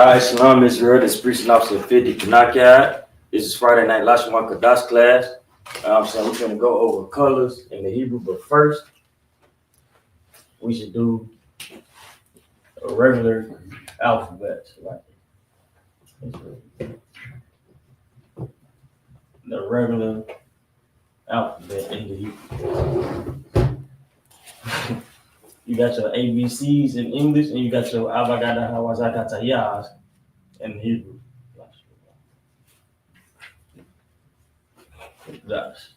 Shalom Israel, this is Preaching Officer 50 Kanakiad. This is Friday night Lashman Kadash class. I'm saying we're going to go over colors in the Hebrew, but first, we should do a regular alphabet. Like the regular alphabet in the Hebrew. You got your ABCs in English, and you got your Avagada Hawazakatayas in Hebrew. That's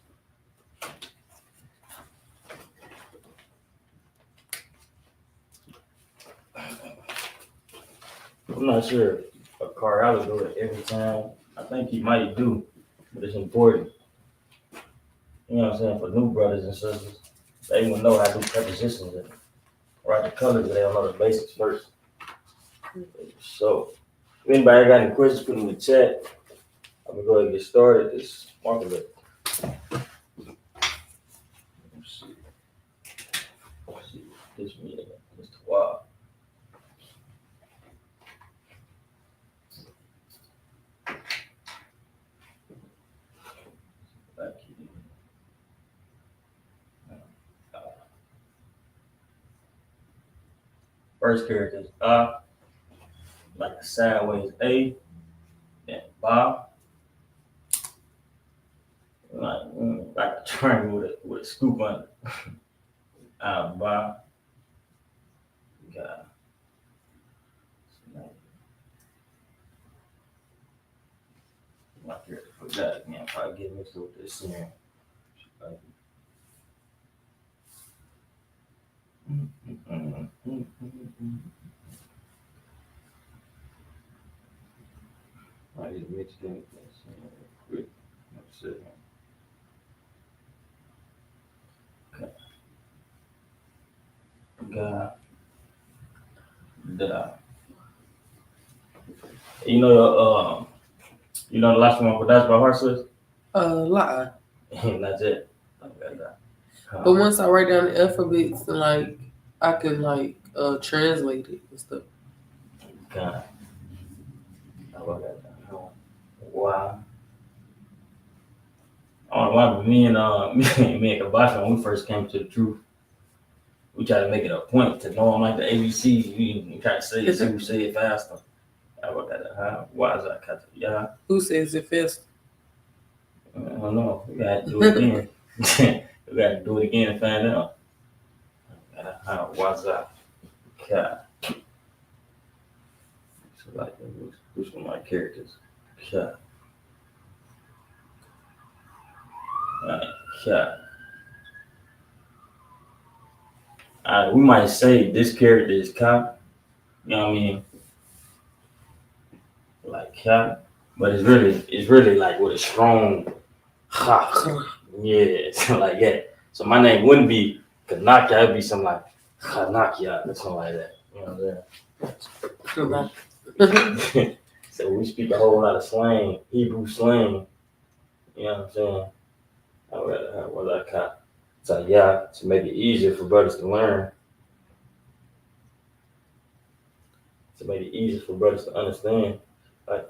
I'm not sure if a car would do it every time. I think he might do, but it's important. You know what I'm saying? For new brothers and sisters, they will know how to do prepositions and write the colors, but they don't know the basics first. So, if anybody got any questions, put them in the chat. I'm gonna go ahead and get started. This marker book. Let's see this meeting. Mr. Wild. First character is like a sideways A, then Ba, like a triangle with a scoop on it. Ba, got my character forgot again. Probably get mixed up with this here. I just mixed in this quick. Let's see. Okay. Got the. You know the last one for that's by heart sis? Lie. That's it. Okay, but once I write down the alphabets and like I can like translate it and stuff. Okay. Wow. I don't know why, but me and Kabash, when we first came to the truth, we tried to make it a point to know them like the ABC. We try to say it, so we say it faster. Why is that? Yeah. Who says it fast? I don't know. We got to do it again. We got to do it again and find out. Why's that? Okay. So like, who's one of my characters? Okay. We might say this character is Ka, you know what I mean? Like Ka, but it's really like with a strong Ha. Yeah, something like that. So my name wouldn't be Kanakia, it'd be something like Kanakia or something like that. You know what I'm saying? So we speak a whole lot of slang, Hebrew slang. You know what I'm saying? I'd rather have what I got. So yeah, to make it easier for brothers to learn. To make it easier for brothers to understand. Like,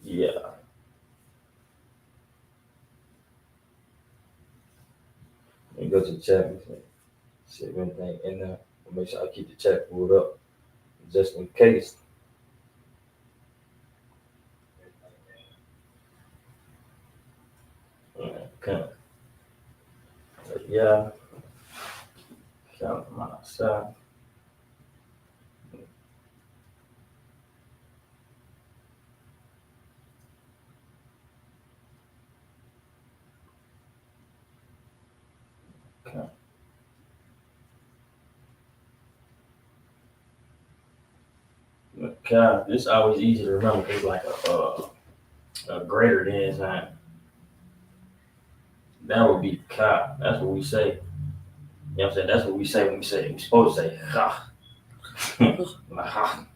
yeah. And go to the chat and see if anything in there. Make sure I keep the chat pulled up just in case. Okay. So yeah. Count them outside. Okay. Okay. This is always easy to remember because like a greater than sign. That would be ka. That's what we say. You know what I'm saying? That's what we say when we're supposed to say ha. Ha.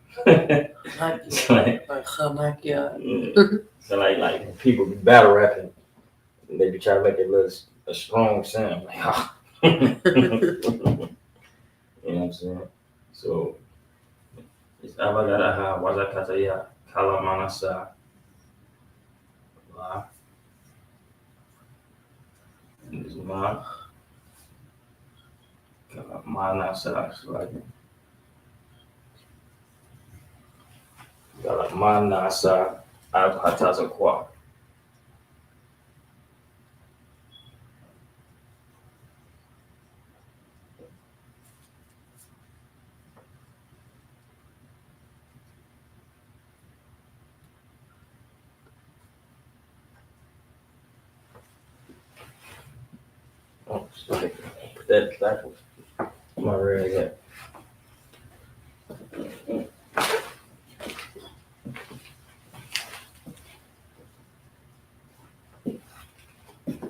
So like people be battle rapping, and they be trying to make it a strong sound like ha. You You know what I'm saying? So it's Abagaraha, Wazakataya, Kalamanasa, La, Ma, Kalamanasa, like Kalamanasa, Abhataza Kwa. Oh, sorry. Put that backwards. My red hat.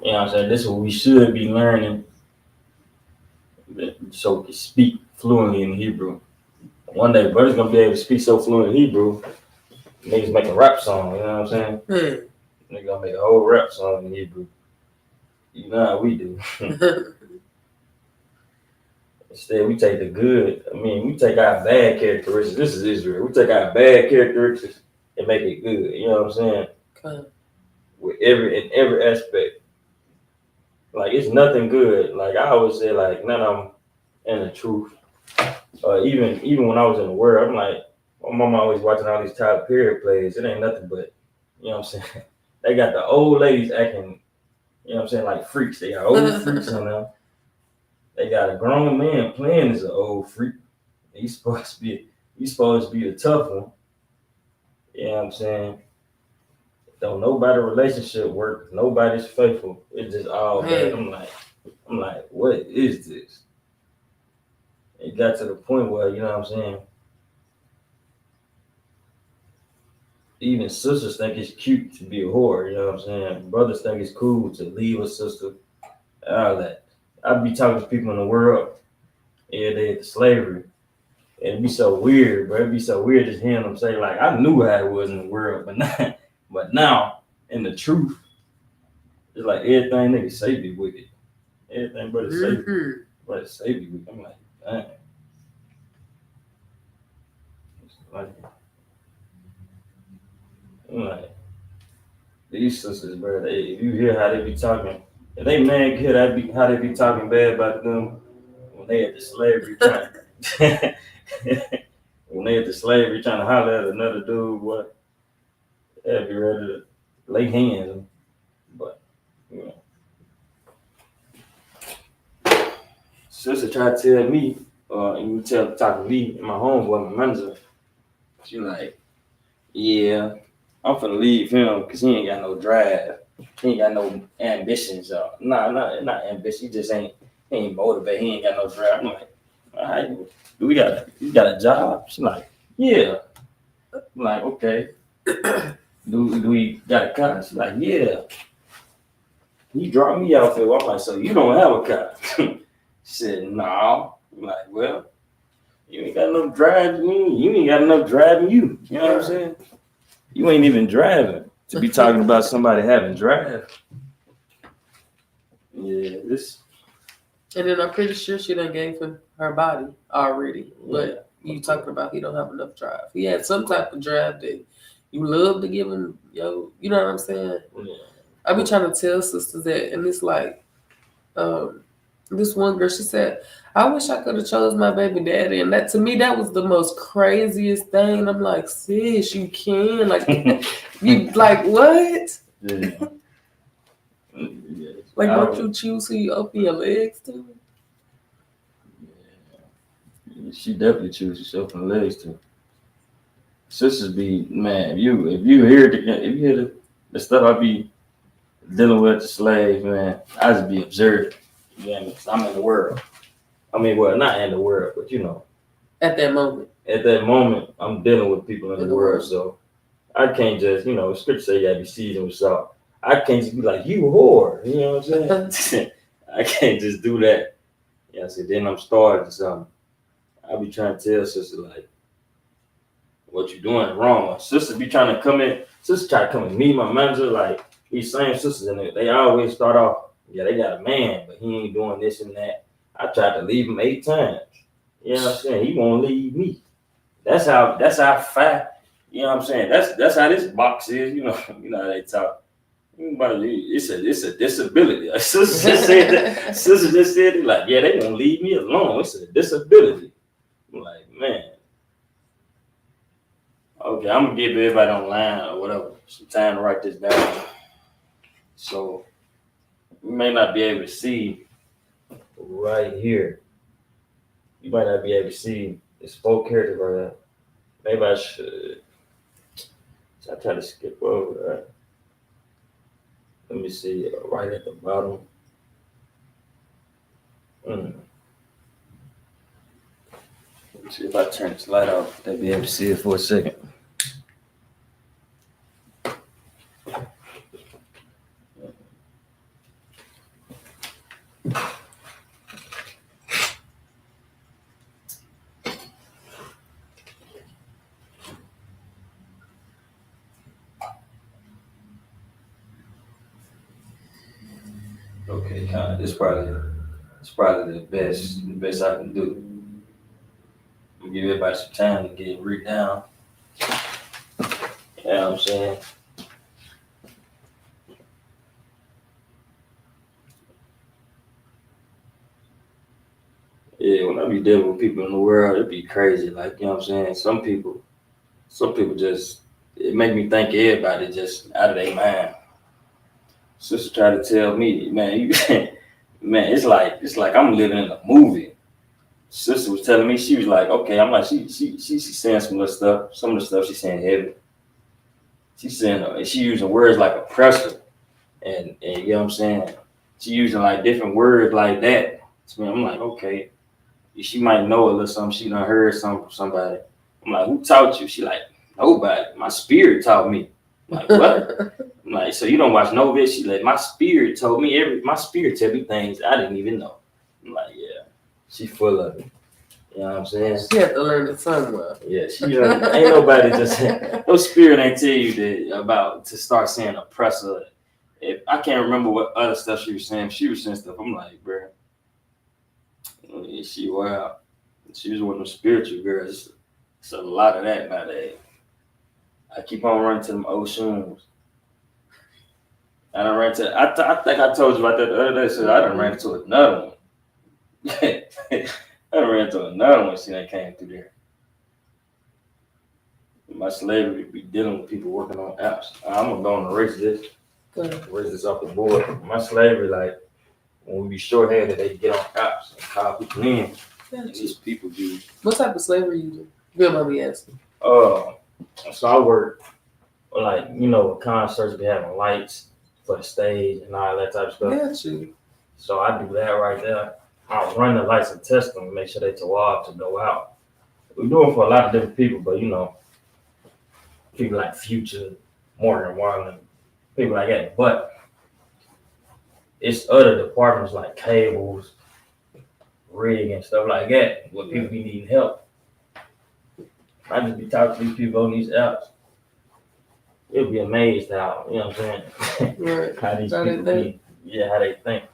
You know what I'm saying? This is what we should be learning so we can speak fluently in Hebrew. One day, brother's gonna be able to speak so fluent in Hebrew, niggas make a rap song, you know what I'm saying? Nigga gonna make a whole rap song in Hebrew. You know how we do. Instead, we take the good. I mean, we take our bad characteristics. This is Israel. We take our bad characteristics and make it good. You know what I'm saying? Okay. With in every aspect. Like it's nothing good. Like I always say, like none of them in the truth. Even when I was in the world, I'm like, my mama always watching all these Tyler Perry plays. It ain't nothing but, you know what I'm saying? They got the old ladies acting, you know what I'm saying, like freaks. They got old freaks on them. They got a grown man playing as an old freak. He's supposed to be a tough one. You know what I'm saying? Don't nobody relationship work. Nobody's faithful. It's just all bad. I'm like, what is this? It got to the point where, you know what I'm saying? Even sisters think it's cute to be a whore, you know what I'm saying? Brothers think it's cool to leave a sister, all that. I'd be talking to people in the world, yeah, they had the slavery. And it'd be so weird, bro. It'd be so weird just hearing them say, like, I knew how it was in the world, but now, in the truth, it's like everything niggas say be wicked. Everything but it say be wicked. I'm like, dang. I'm like, these sisters, bro, if you hear how they be talking, if they man could hear how they be talking bad about them when they at the slavery trying when they at the slavery trying to holler at another dude, what they'd be ready to lay hands. But you know. Sister tried to tell me, and talk to me and my homeboy, my manager, she like, yeah, I'm finna leave him because he ain't got no drive. He ain't got no ambitions. Not ambition. He just ain't motivated. He ain't got no drive. I'm like, all right, you got a job? She's like, yeah. I'm like, okay. Do we got a car? She's like, yeah. He dropped me off there. I'm like, so you don't have a car? She said, no. I'm like, well, you ain't got enough drive me. You ain't got enough driving you. You know what I'm saying? You ain't even driving to be talking about somebody having drive. Yeah, this. And then I'm pretty sure she done gave him her body already. But you talking about he don't have enough drive. He had some type of drive that you love to give him, you know what I'm saying? Yeah. I be trying to tell sisters that, and it's like, this one girl, she said, I wish I could have chose my baby daddy. And that, to me, that was the most craziest thing. I'm like, sis, you can. Like, you, like, what? Yeah. Like, don't you choose who you open your legs to? Yeah. She definitely chooses to open her legs to. Sisters be, man, if you hear the stuff I be dealing with the slave, man, I just be observing. Yeah, I'm in the world. I mean, well, not in the world, but you know. At that moment, I'm dealing with people in the world, so I can't just, scripture say you gotta be seasoned with salt. I can't just be like, you whore, you know what I'm saying? I can't just do that. Yeah, so then I'm starting something. I be trying to tell sister, like, what you doing wrong. Sister be trying to come in, sister try to come in, me, my manager, like, these same sisters in there, they always start off, yeah, they got a man, but he ain't doing this and that. I tried to leave him 8 times. You know what I'm saying? He won't leave me. That's how fat. You know what I'm saying? That's how this box is. You know how they talk. It's a disability. Sister just said that. Sister just said it like, yeah, they won't leave me alone. It's a disability. I'm like, man. Okay, I'm gonna give everybody online or whatever some time to write this down. So we may not be able to see right here. You might not be able to see this 4 characters right there. Maybe I should. So I try to skip over that. Let me see, right at the bottom. See if I turn this light off, they'll be able to see it for a second. Okay, kind of. It's probably the best I can do. Give everybody some time to get it read down. You know what I'm saying? Yeah, when I be dealing with people in the world, it be crazy. Like, you know what I'm saying? Some people just, it make me think everybody just out of their mind. Sister tried to tell me, man, man, it's like I'm living in a movie. Sister was telling me, she was like, okay, I'm like, she's saying some of the stuff. Some of the stuff she's saying heavy. She's saying, she using words like oppressor, and you know what I'm saying. She using like different words like that. So I'm like, okay, she might know a little something. She done heard something from somebody. I'm like, who taught you? She like, nobody. My spirit taught me. I'm like, what? I'm like, so you don't watch no video? She like, my spirit told me my spirit tell me things I didn't even know. I'm like, yeah, she full of it. You know what I'm saying? She had to learn it somewhere. Yeah, she ain't nobody just no spirit ain't tell you that about to start saying oppressor. If I can't remember what other stuff she was saying. She was saying stuff. I'm like, bro, yeah, she wild. She was one of them spiritual girls. It's a lot of that nowadays. I keep on running to them old shoes. I done ran to. I think I told you about that the other day. So I done ran into another one. I done ran into another one. See, that came through there. My slavery be dealing with people working on apps. I'm gonna go and erase this. Erase this off the board. My slavery, like when we be short-handed, they get on apps and call people in. And these people do. What type of slavery you do? Good, let me ask you. So I work like, you know, concerts be having lights for the stage and all that type of stuff. Got you. So I do that right there. I run the lights and test them, make sure they too off to go out. We do it for a lot of different people, but you know, people like Future, Morgan Wallen, people like that. But it's other departments like cables, rig, and stuff like that, where people be needing help. I just be talking to these people on these apps. You'll be amazed how, you know what I'm saying? Right. How these people be, how they think.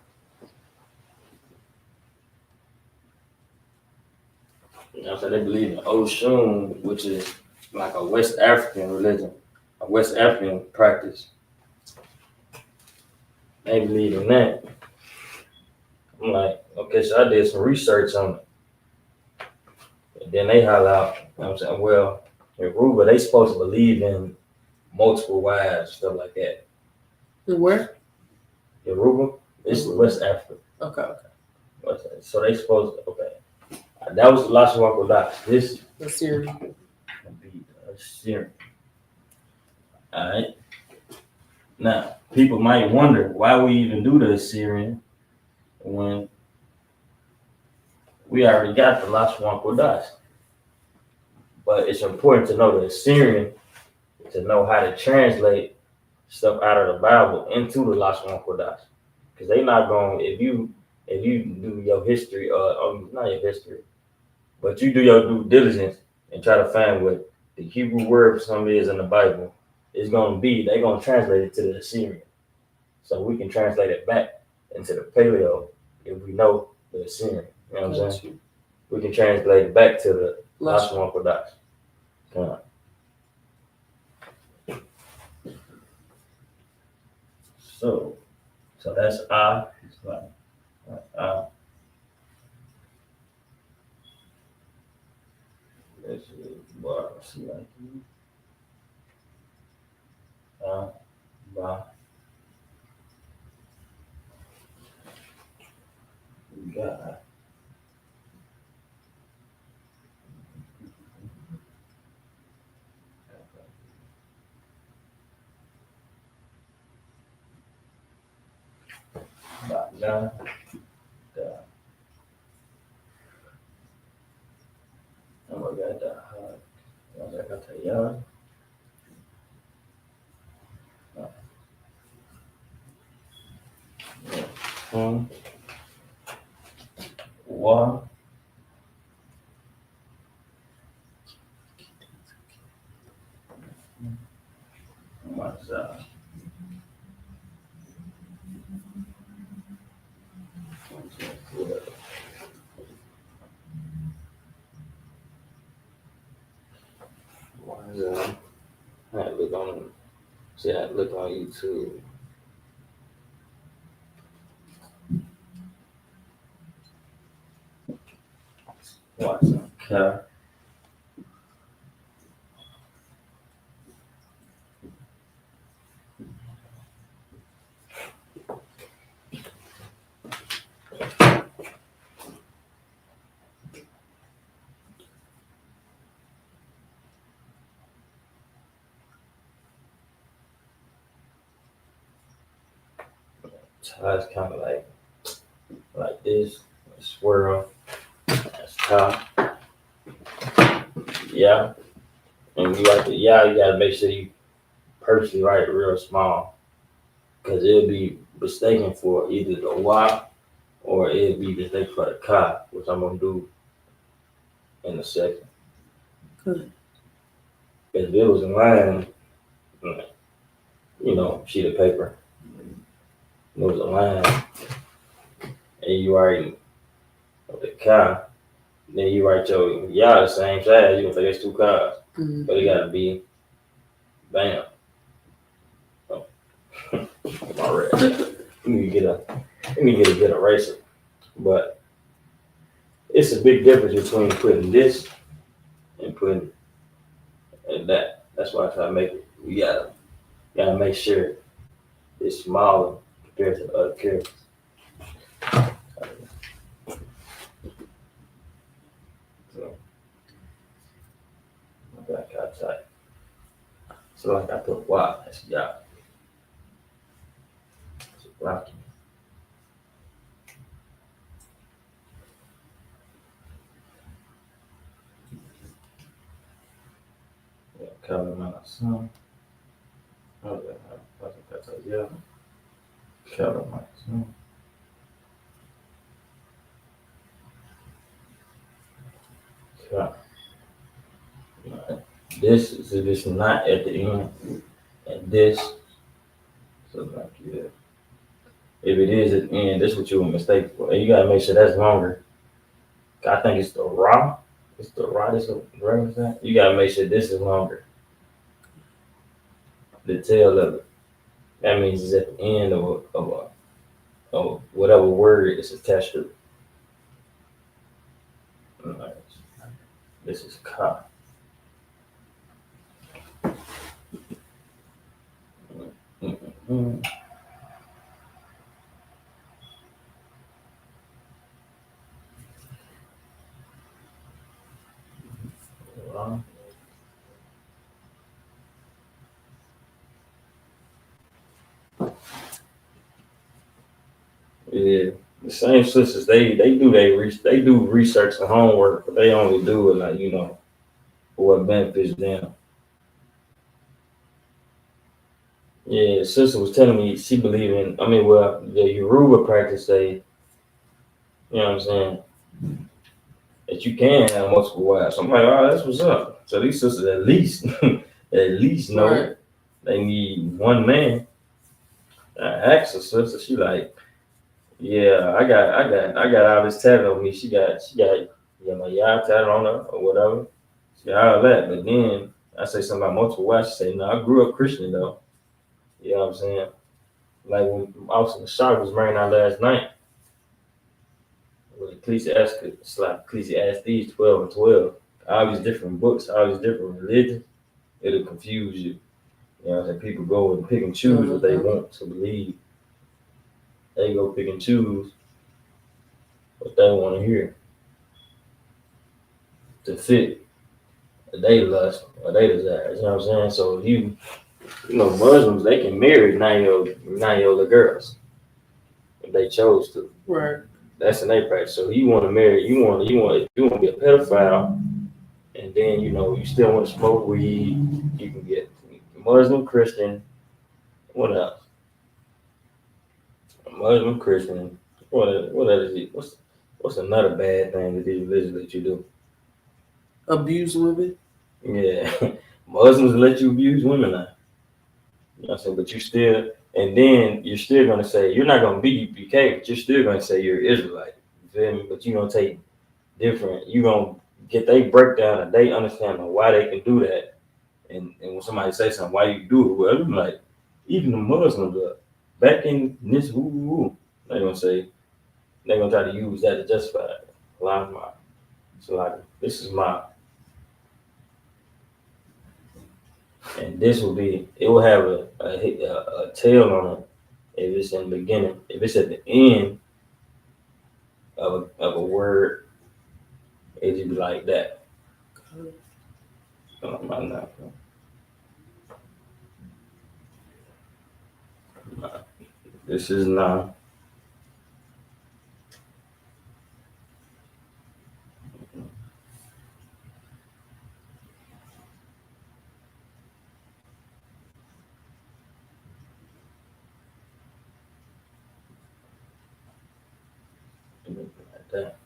You know what I'm saying? They believe in Oshun, which is like a West African religion, a West African practice. They believe in that. I'm like, okay, so I did some research on it. And then they holler out, you know what I'm saying? Well, in Aruba, they supposed to believe in multiple wives, stuff like that. Where? In Aruba, it's West Africa. Okay. So they supposed to, okay. That was the last one with this. The Syrian. Syrian. All right. Now, people might wonder why we even do the Assyrian when we already got the last one Kodash. But it's important to know the Assyrian to know how to translate stuff out of the Bible into the last one Kodash. Because they not going, if you do your history, not your history, but you do your due diligence and try to find what the Hebrew word for something is in the Bible, it's going to be, they're going to translate it to the Assyrian. So we can translate it back into the Paleo if we know the Assyrian. You know what I'm saying? we can translate it back to the Lush. Lashwan production. So that's I. It's like I. This is bar. See like ba. We got ba. Da. And we got da. I got the ya. Wa. Maza. Maza. I had to look on. See, I had to look on YouTube. Watch okay. So it's kind of like this, a swirl. That's top. Yeah, and you like the yeah, you gotta make sure you purposely write it real small, cause it'll be mistaken for either the Y or it'll be mistaken for the Ka, which I'm gonna do in a second. Good. If it was in line, sheet of paper, it was a line, and you write the Ka, then you write your yeah the same size. You can say it's two Kas, Mm-hmm. but it gotta be bam. Oh. All right. Let me get a good eraser. But it's a big difference between putting this and putting that. That's why I try to make it. You gotta make sure it's smaller compared to the other characters. So my back outside. So like I put Y, that's yeah. It's rocky. Yeah, color my son. Okay, that's a yeah. Color my son. So, this is not at the end, and this. So like yeah. If it is at the end, this is what you were mistaken for. And you gotta make sure that's longer. I think it's the raw. It's the raw. This is that. You gotta make sure this is longer. The tail of it. That means it's at the end of whatever word it's attached to. Right. This is ka. Mm-hmm. Yeah, the same sisters they do research and homework, but they only do it for what benefits them. Yeah, the sister was telling me she believed in. I mean, well, the Yoruba practice say, you know what I'm saying, that you can have multiple wives. I'm like, oh, that's what's up. So these sisters at least know Right. they need one man. I asked her sister, she like, yeah, I got all this tatted on me. She got get my yah tatted on her or whatever. See all that, but then I say something about multiple wives. She say, no, I grew up Christian though. You know what I'm saying? Like when I was in the shop, was married out last night with Ecclesiastes, like Ecclesiastes 12 and 12. All these different books, all these different religions, it'll confuse you. You know what I'm saying? People go and pick and choose what they want to believe. They go pick and choose what they want to hear to fit they lust or they desires. You know what I'm saying? So you know, Muslims, they can marry 9-year-old girls if they chose to. Right. That's in their practice. So you want to marry, you want to be a pedophile, and then you still want to smoke weed. You can get Muslim, Christian, what else? Muslim, Christian. What is it? What's another bad thing that these religions let you do? Abuse women. Yeah, Muslims let you abuse women now. You know what I'm saying? But you're still gonna say you're not gonna be UPK, but you're still gonna say you're Israelite. You feel me? But you're gonna take different. You're gonna get they breakdown and they understand why they can do that. And when somebody say something, why you do it? Well, I'm like, even the Muslims back in this they gonna say they're gonna try to use that to justify it. So like this is my. And this it will have a tail on it if it's in the beginning. If it's at the end of a word, it just be like that. This is not. Like that.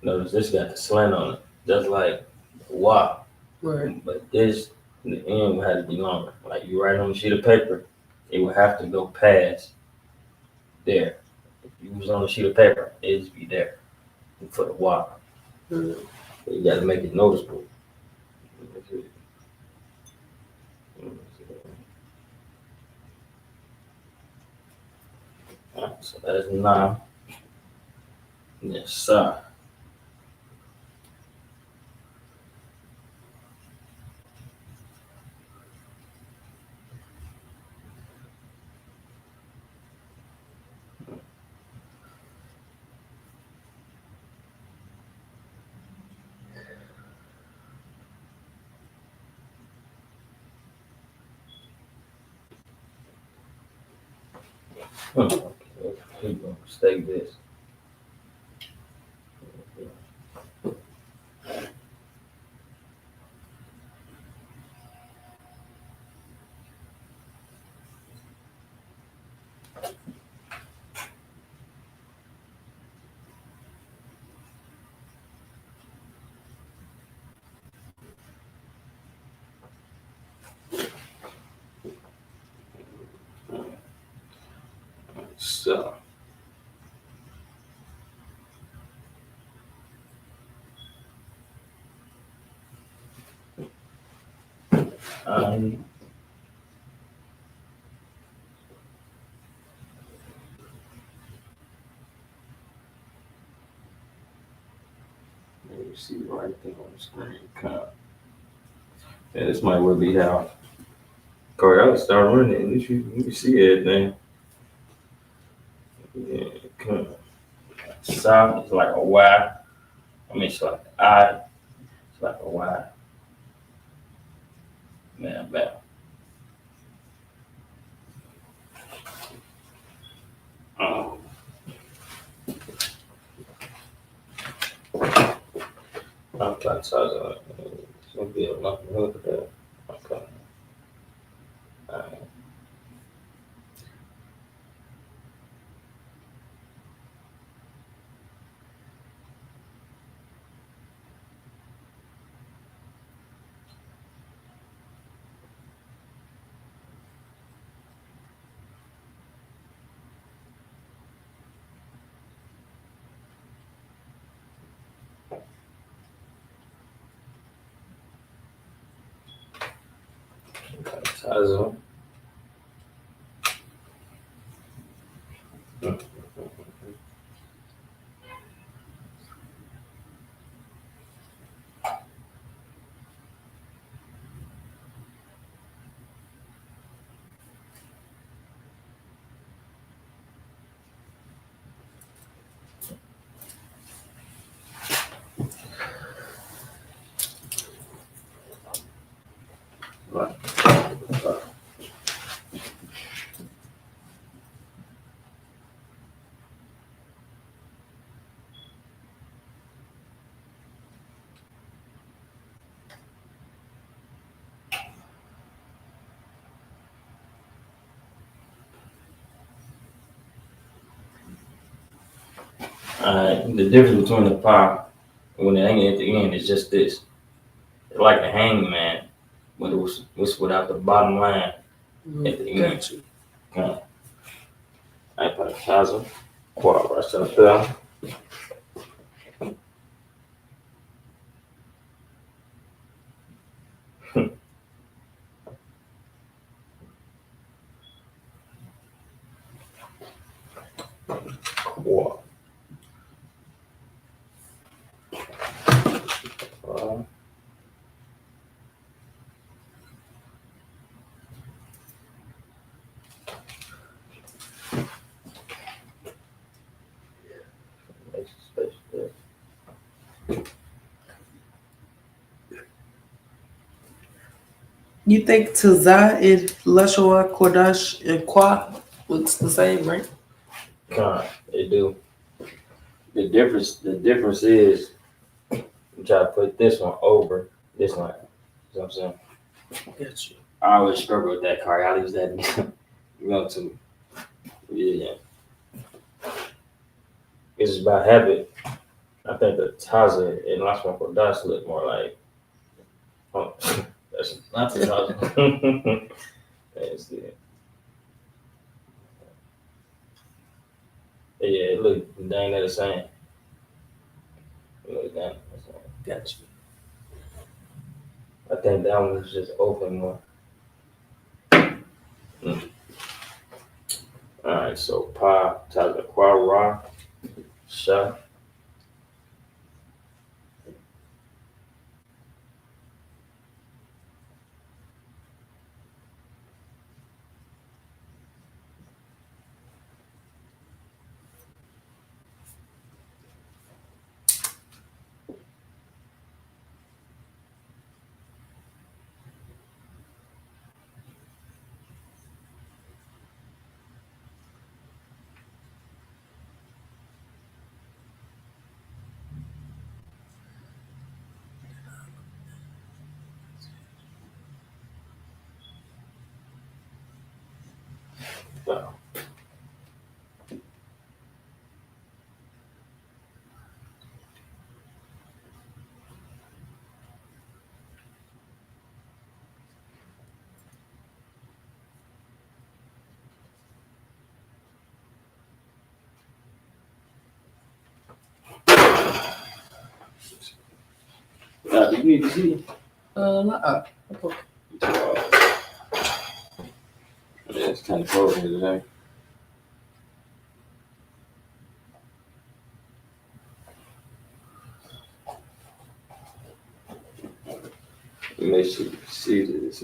Notice this got the slant on it, just like wow. Right. But this, in the end, will have to be longer. Like you write on a sheet of paper, it will have to go past there. If you was on a sheet of paper, it'd just be there for the wow. Mm-hmm. You got to make it noticeable. So that's 9. Yes, sir. Okay, here go. Stay this. So. Um, Let me see the right thing on the screen. Yeah, this might well be how. Corey, I would start running and you can see everything. Yeah, come on. South is like a Y. I mean, it's like an I. It's like a Y. Man. Um, I'm trying to size it up. It's gonna be a lot of look at that. Okay. All right. Also. The difference between the pie when it ain't at the end is just this. It's like a hangman, but it was without the bottom line at the end. Got you. Aí para casa, qual vai ser a tela? Qual? You think Tazai and Lashawa Kordash and Kwa looks the same, right? They do. The difference is you try to put this one over this one. You know what I'm saying? Got you. I always struggle with that card. I use that to yeah. It's just by habit. I think the Taza and Last One for Dash look more like that's not the Taza. That's it. Yeah, it look dang near the same. It look dang the same. Got you. I think that one is just open more. Alright, so Pa Taza Kwa Ra Sha. Do you need to see? Nah. Yeah, it's kind of cold here today. Make sure you see this.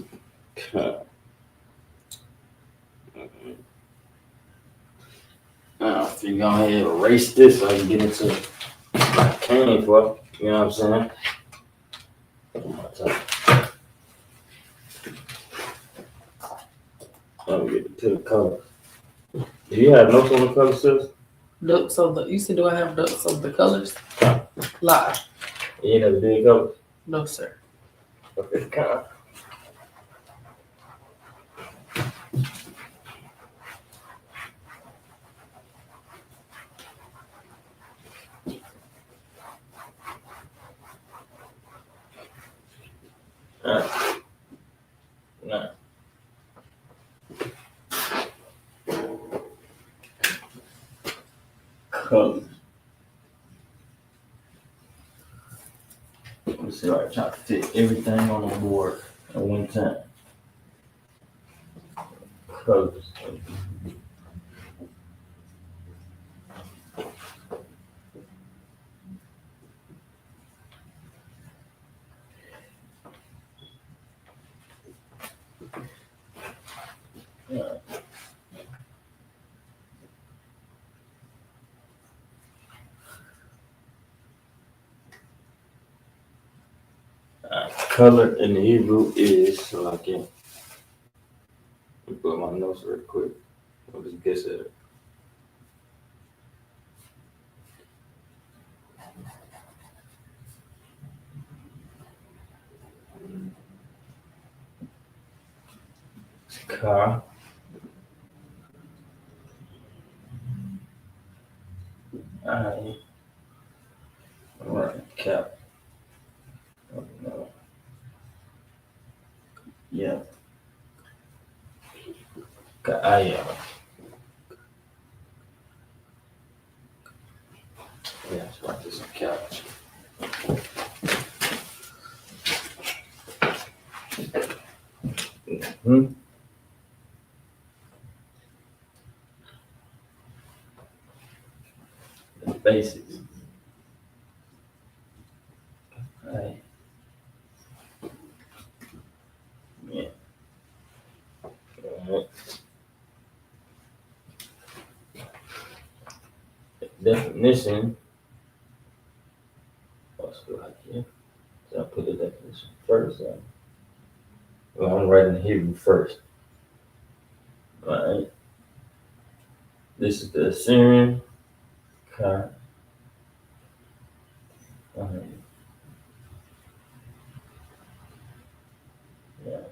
Now, if you go ahead and erase this so I can get into what I came for, you know what I'm saying? Let me get to the color. Do you have notes on the color, sis? Notes on the. You said, do I have notes on the colors? Lie. You never did colors? No, sir. Okay, kind of. No. Colors. Let me see if I can try to fit everything on the board at one time. colors. Color in the Hebrew is like it. Let me put my notes real quick. I'll just guess at it. Ka. I. Right. Cap. No. Yeah. Kaaya. Yeah, that's right. This is couch. Hmm. The basics. Right. Yeah. All right. Definition. What's like here? So I put the definition first. Well, I'm writing the Hebrew first. All right. This is the Assyrian. Ka. Yeah.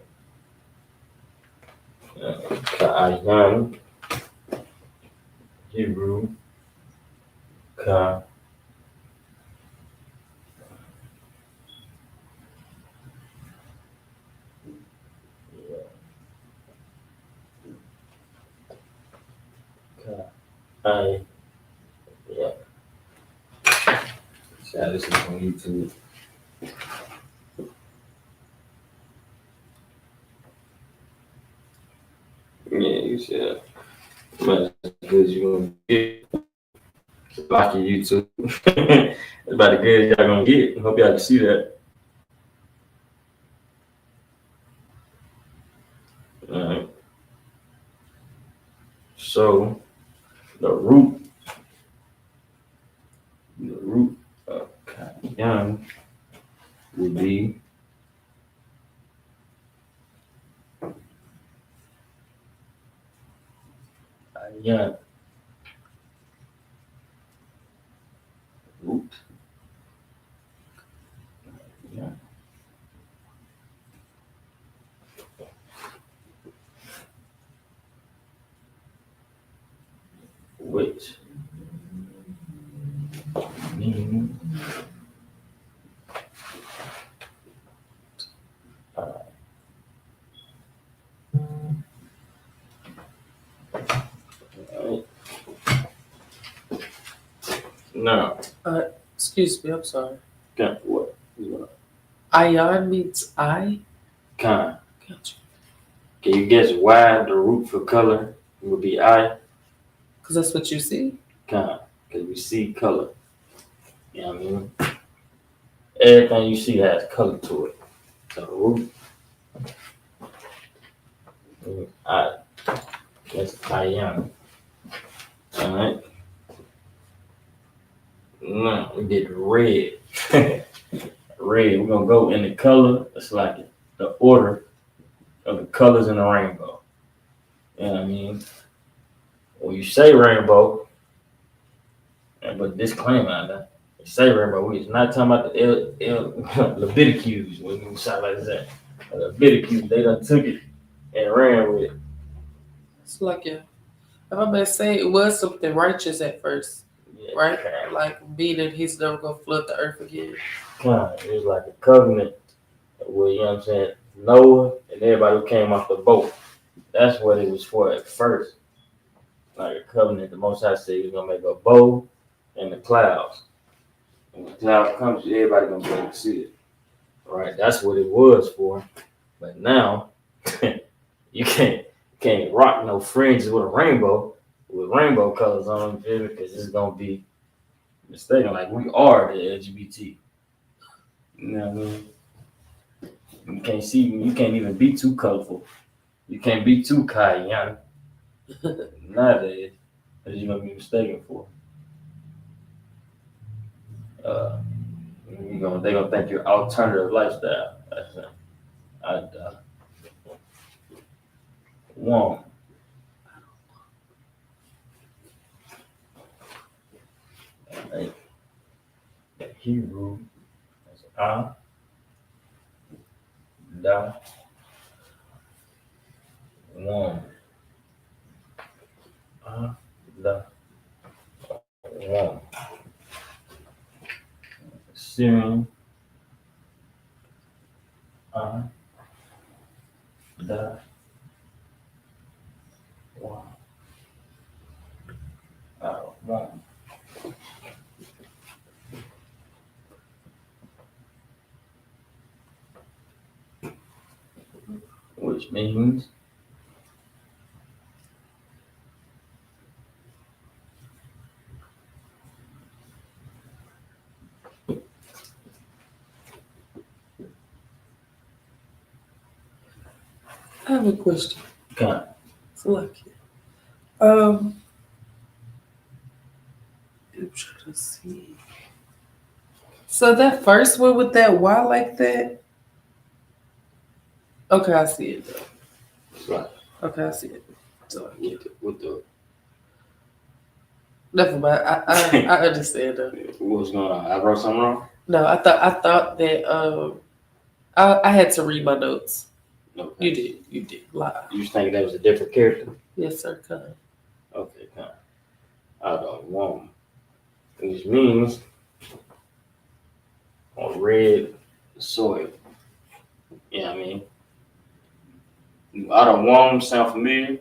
Ka'ayan. Hebrew. Ka. I, yeah. See how this is on YouTube. Yeah, you see that. About as good as you gonna get. Like your YouTube. It's about as good as y'all gonna get. Hope y'all can see that. Alright. So the root of Kayan would be Ayan. Root. Yeah. Which means now, Excuse me, I'm sorry. what? Ayan means I. Kind. Gotcha. Can you guess why the root for color would be I? Because that's what you see. Kind. Because we see color. You know what I mean? Everything you see has color to it. So the root. I. That's Ayan. Alright. Now we did red. Red. We're gonna go in the color. It's like the order of the colors in the rainbow. You know what I mean? When you say rainbow, but disclaimer on that. You say rainbow, we're not talking about the Leviticus when you sound like that. The Leviticus, they done took it and ran with it. It's like, yeah. If I may say, it was something righteous at first, Yeah, right? Like meaning he's never gonna flood the earth again. It was like a covenant where, you know what I'm saying, Noah and everybody who came off the boat. That's what it was for at first. Like a covenant, the Most High said he was gonna make a bow and the clouds. When the cloud comes, everybody gonna be able to see it. Right? That's what it was for. But now you can't Can't rock no fringes with a rainbow, with rainbow colors on them, feel me? Because it's gonna be mistaken. Like we are the LGBT. You know what I mean? You can't see. You can't even be too colorful. You can't be too Cayenne. Nowadays, because you're gonna be mistaken for. Uh, they gonna think you're alternative lifestyle. That's it. One. Right. Hebrew. That's da, one. Da, one. Syrian. Da, one. One. Which means I have a question. kind. So like, I'm trying to see. So that first one with that Y like that. Okay, I see it though. Right. Okay, I see it. So With the never mind. I understand though. what was going on? I wrote something wrong. No, I thought that I had to read my notes. No. You did. Lie. You was thinking that was a different character? Yes, sir. Kind. Okay, kind. I don't want, which means on red soil. You know what I mean? I don't want sound familiar.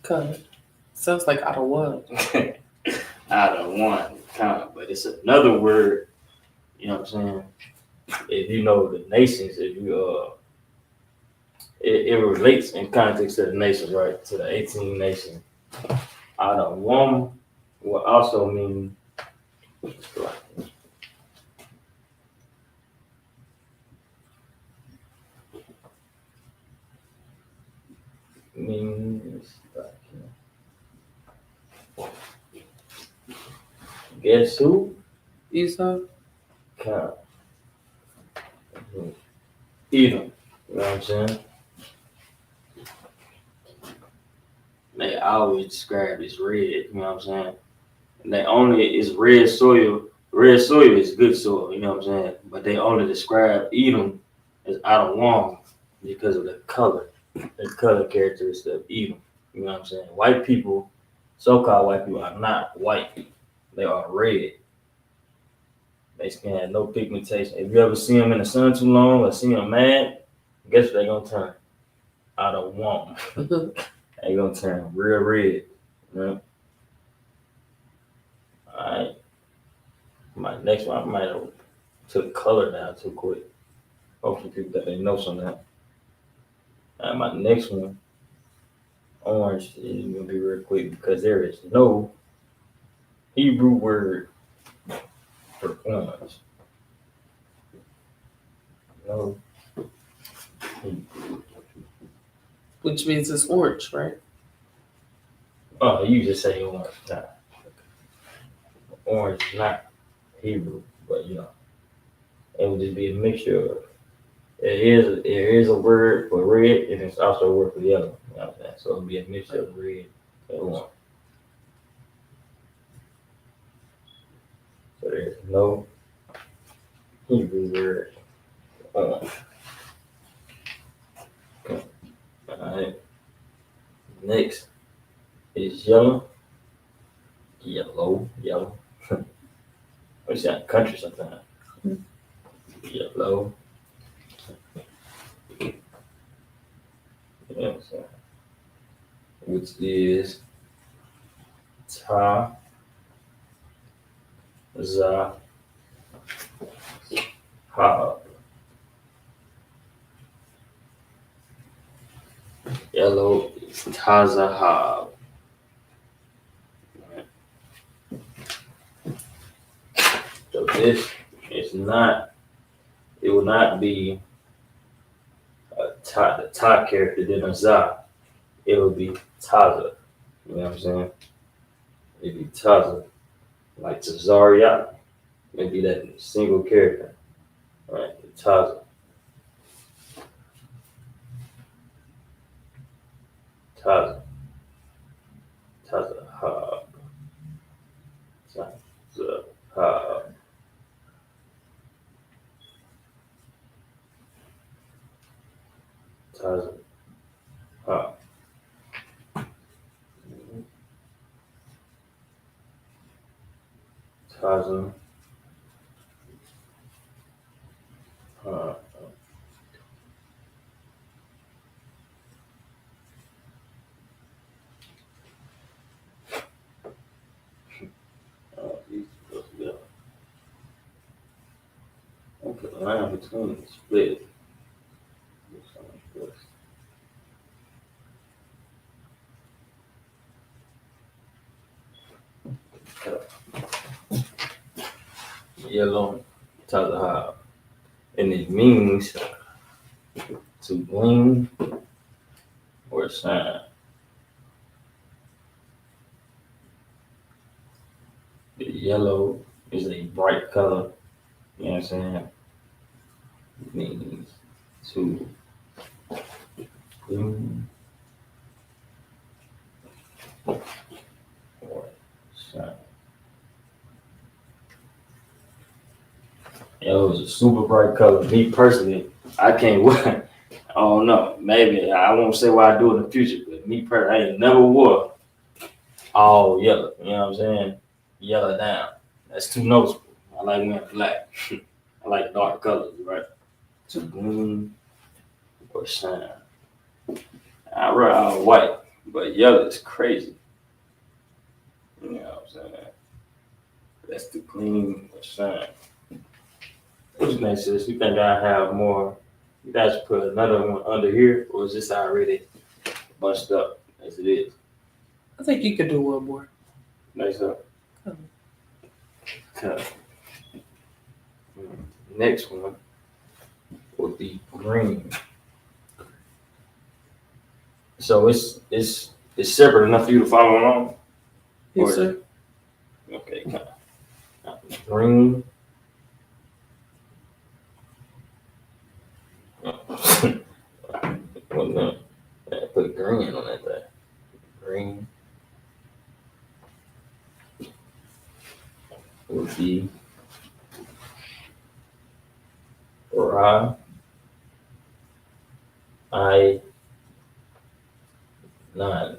Kind. Sounds like I don't want. I don't want kind of, but it's another word. You know what I'm saying? If you know the nations, if you it relates in context to the nations, right? To the 18 nations. I don't want will also mean means guess who? Esau. Kind Edom. You know what I'm saying? They always describe it as red, you know what I'm saying? And they only is red soil. Red soil is good soil, you know what I'm saying? But they only describe Edom as Adawam because of the color characteristic of Edom. You know what I'm saying? White people, so-called white people, are not white. They are red. They skin have no pigmentation. If you ever see them in the sun too long or see them mad, guess what they're gonna turn? Adawam. They gonna turn real red. Right? Alright. My next one, I might have took color down too quick. Hopefully people that they know something. And my next one, orange, is gonna be real quick because there is no Hebrew word for orange. No Hebrew. Which means it's orange, right? Oh, you just say orange. Nah. Orange is not Hebrew, but you know, it would just be a mixture of. There is a word for red, and it's also a word for yellow. You know what I'm saying? So it'll be a mixture of red and orange. So there's no Hebrew word for orange. Okay. All right. Next is yellow. Yellow. We say country sometimes. Yellow. Yeah, so, which is ta, za, ha. Yellow is Tazahab. So this is not, it will not be the Ta character, then a Za. It will be Taza. You know what I'm saying? It'd be Taza. Like Tazaria. Maybe that single character. Right? Taza. Taza. Tazahab. Tazahab. Tazahab. Taza. These supposed to be up. Okay, the line between the split. Yellow Tazahab. And it means to glean or shine. The yellow is a bright color. You know what I'm saying? It means to glean or shine. Yellow is a super bright color. Me personally, I can't wear. I don't know. Maybe I won't say what I do in the future, but me personally, I ain't never wore all yellow. You know what I'm saying? Yellow down. That's too noticeable. I like wearing black. I like dark colors, right? To gleam or shine. I wear all white, but yellow is crazy. You know what I'm saying? That's to gleam or shine. What's next, sis? You think I have more? You guys put another one under here, or is this already bunched up as it is? I think you could do one more. Next up. Oh. Okay. Next one would be green. So it's separate enough for you to follow along? Yes, sir. Okay, green. Well, no. Put green on that thing. Green would be Ra I 9.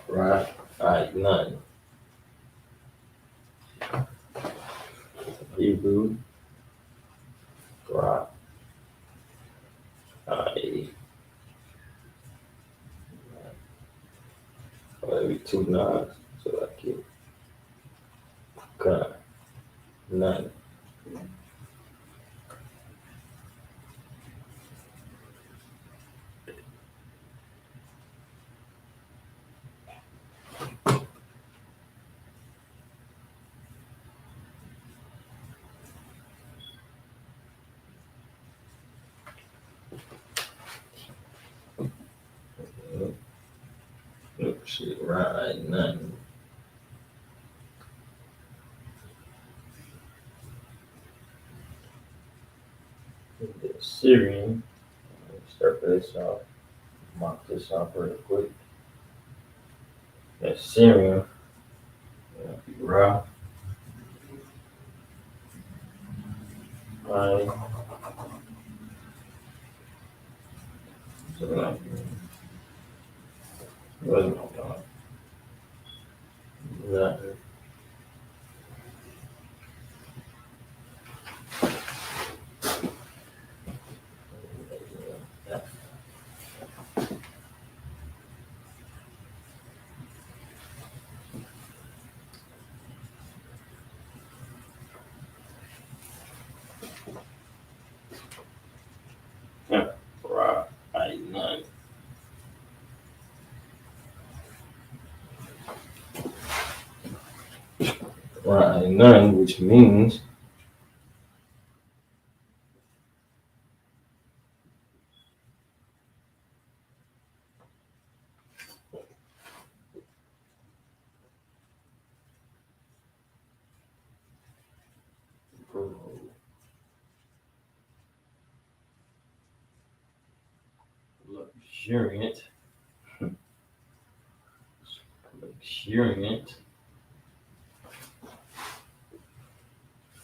Ra I 9. Hebrew Ra I. Maybe 2 9s, so I get Ka 9. Let's see, Ra I 9. The Syrian. Let's start this off. Mark this off real quick. That's Syrian. Ra I. So like, what am I doing? That. Ra Right, none, which means luxuriant, luxuriant,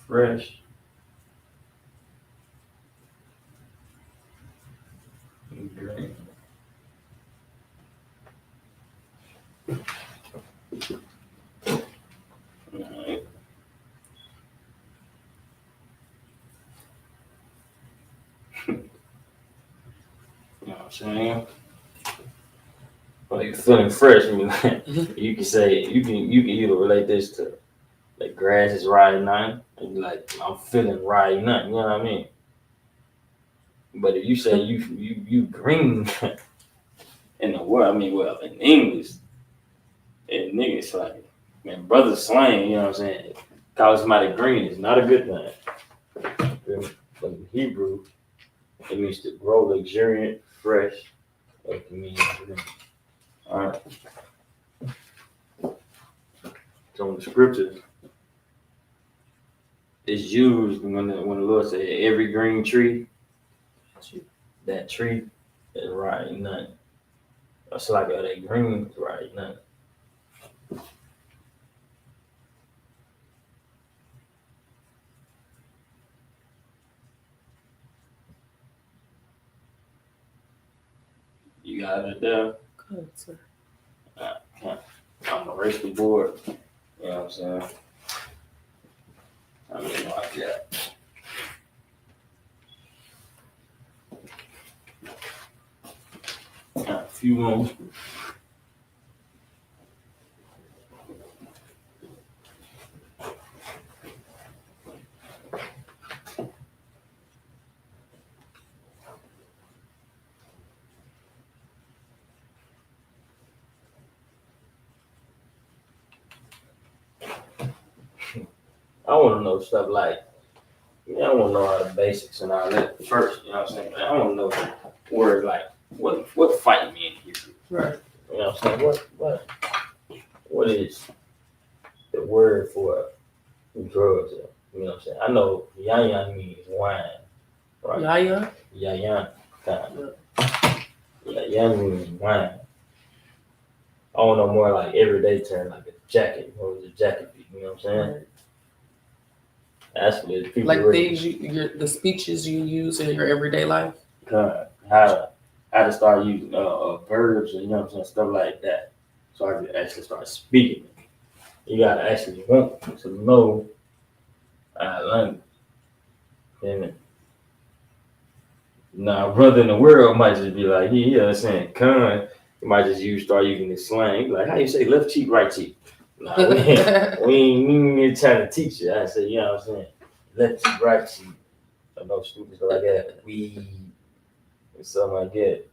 fresh, and green. Alright. You know what I'm saying? Like feeling fresh, I mean, you can say you can either relate this to like grass is riding none, and be like I'm feeling riding none. You know what I mean? But if you say you green in the world, I mean, well, in English, and niggas like man, brother slang. You know what I'm saying? Calling somebody green is not a good thing. But in Hebrew, it means to grow luxuriant, fresh. It means, all right. So in the scriptures, it's used when the Lord said every green tree, that tree is right none. It's like that green is right none. You got it there. Good, sir. I'm erase the board. You know what I'm saying? I mean, like that. Got a few more. I want to know stuff like, I want to know all the basics and all that first. You know what I'm saying? I want to know words like what fight mean in Hebrew. Right. You know what I'm saying? What is the word for drugs? You know what I'm saying? I know yayan means wine, right? Yaya? Yayan, kind of. Yayan means wine. I want to know more like everyday term, like a jacket. What was a jacket? You know what I'm saying? Right. That's what people Like really, things the speeches you use in your everyday life. how to start using verbs and you know what I'm saying, stuff like that. So I can actually start speaking. You gotta actually want to know language. And now, brother in the world might just be like, yeah, saying con. You might just start using this slang. Like, how you say left cheek, right cheek? Nah, we ain't trying to teach you. I say, you know what I'm saying? Left cheek, right cheek. I know stupid stuff like that. We and something like that.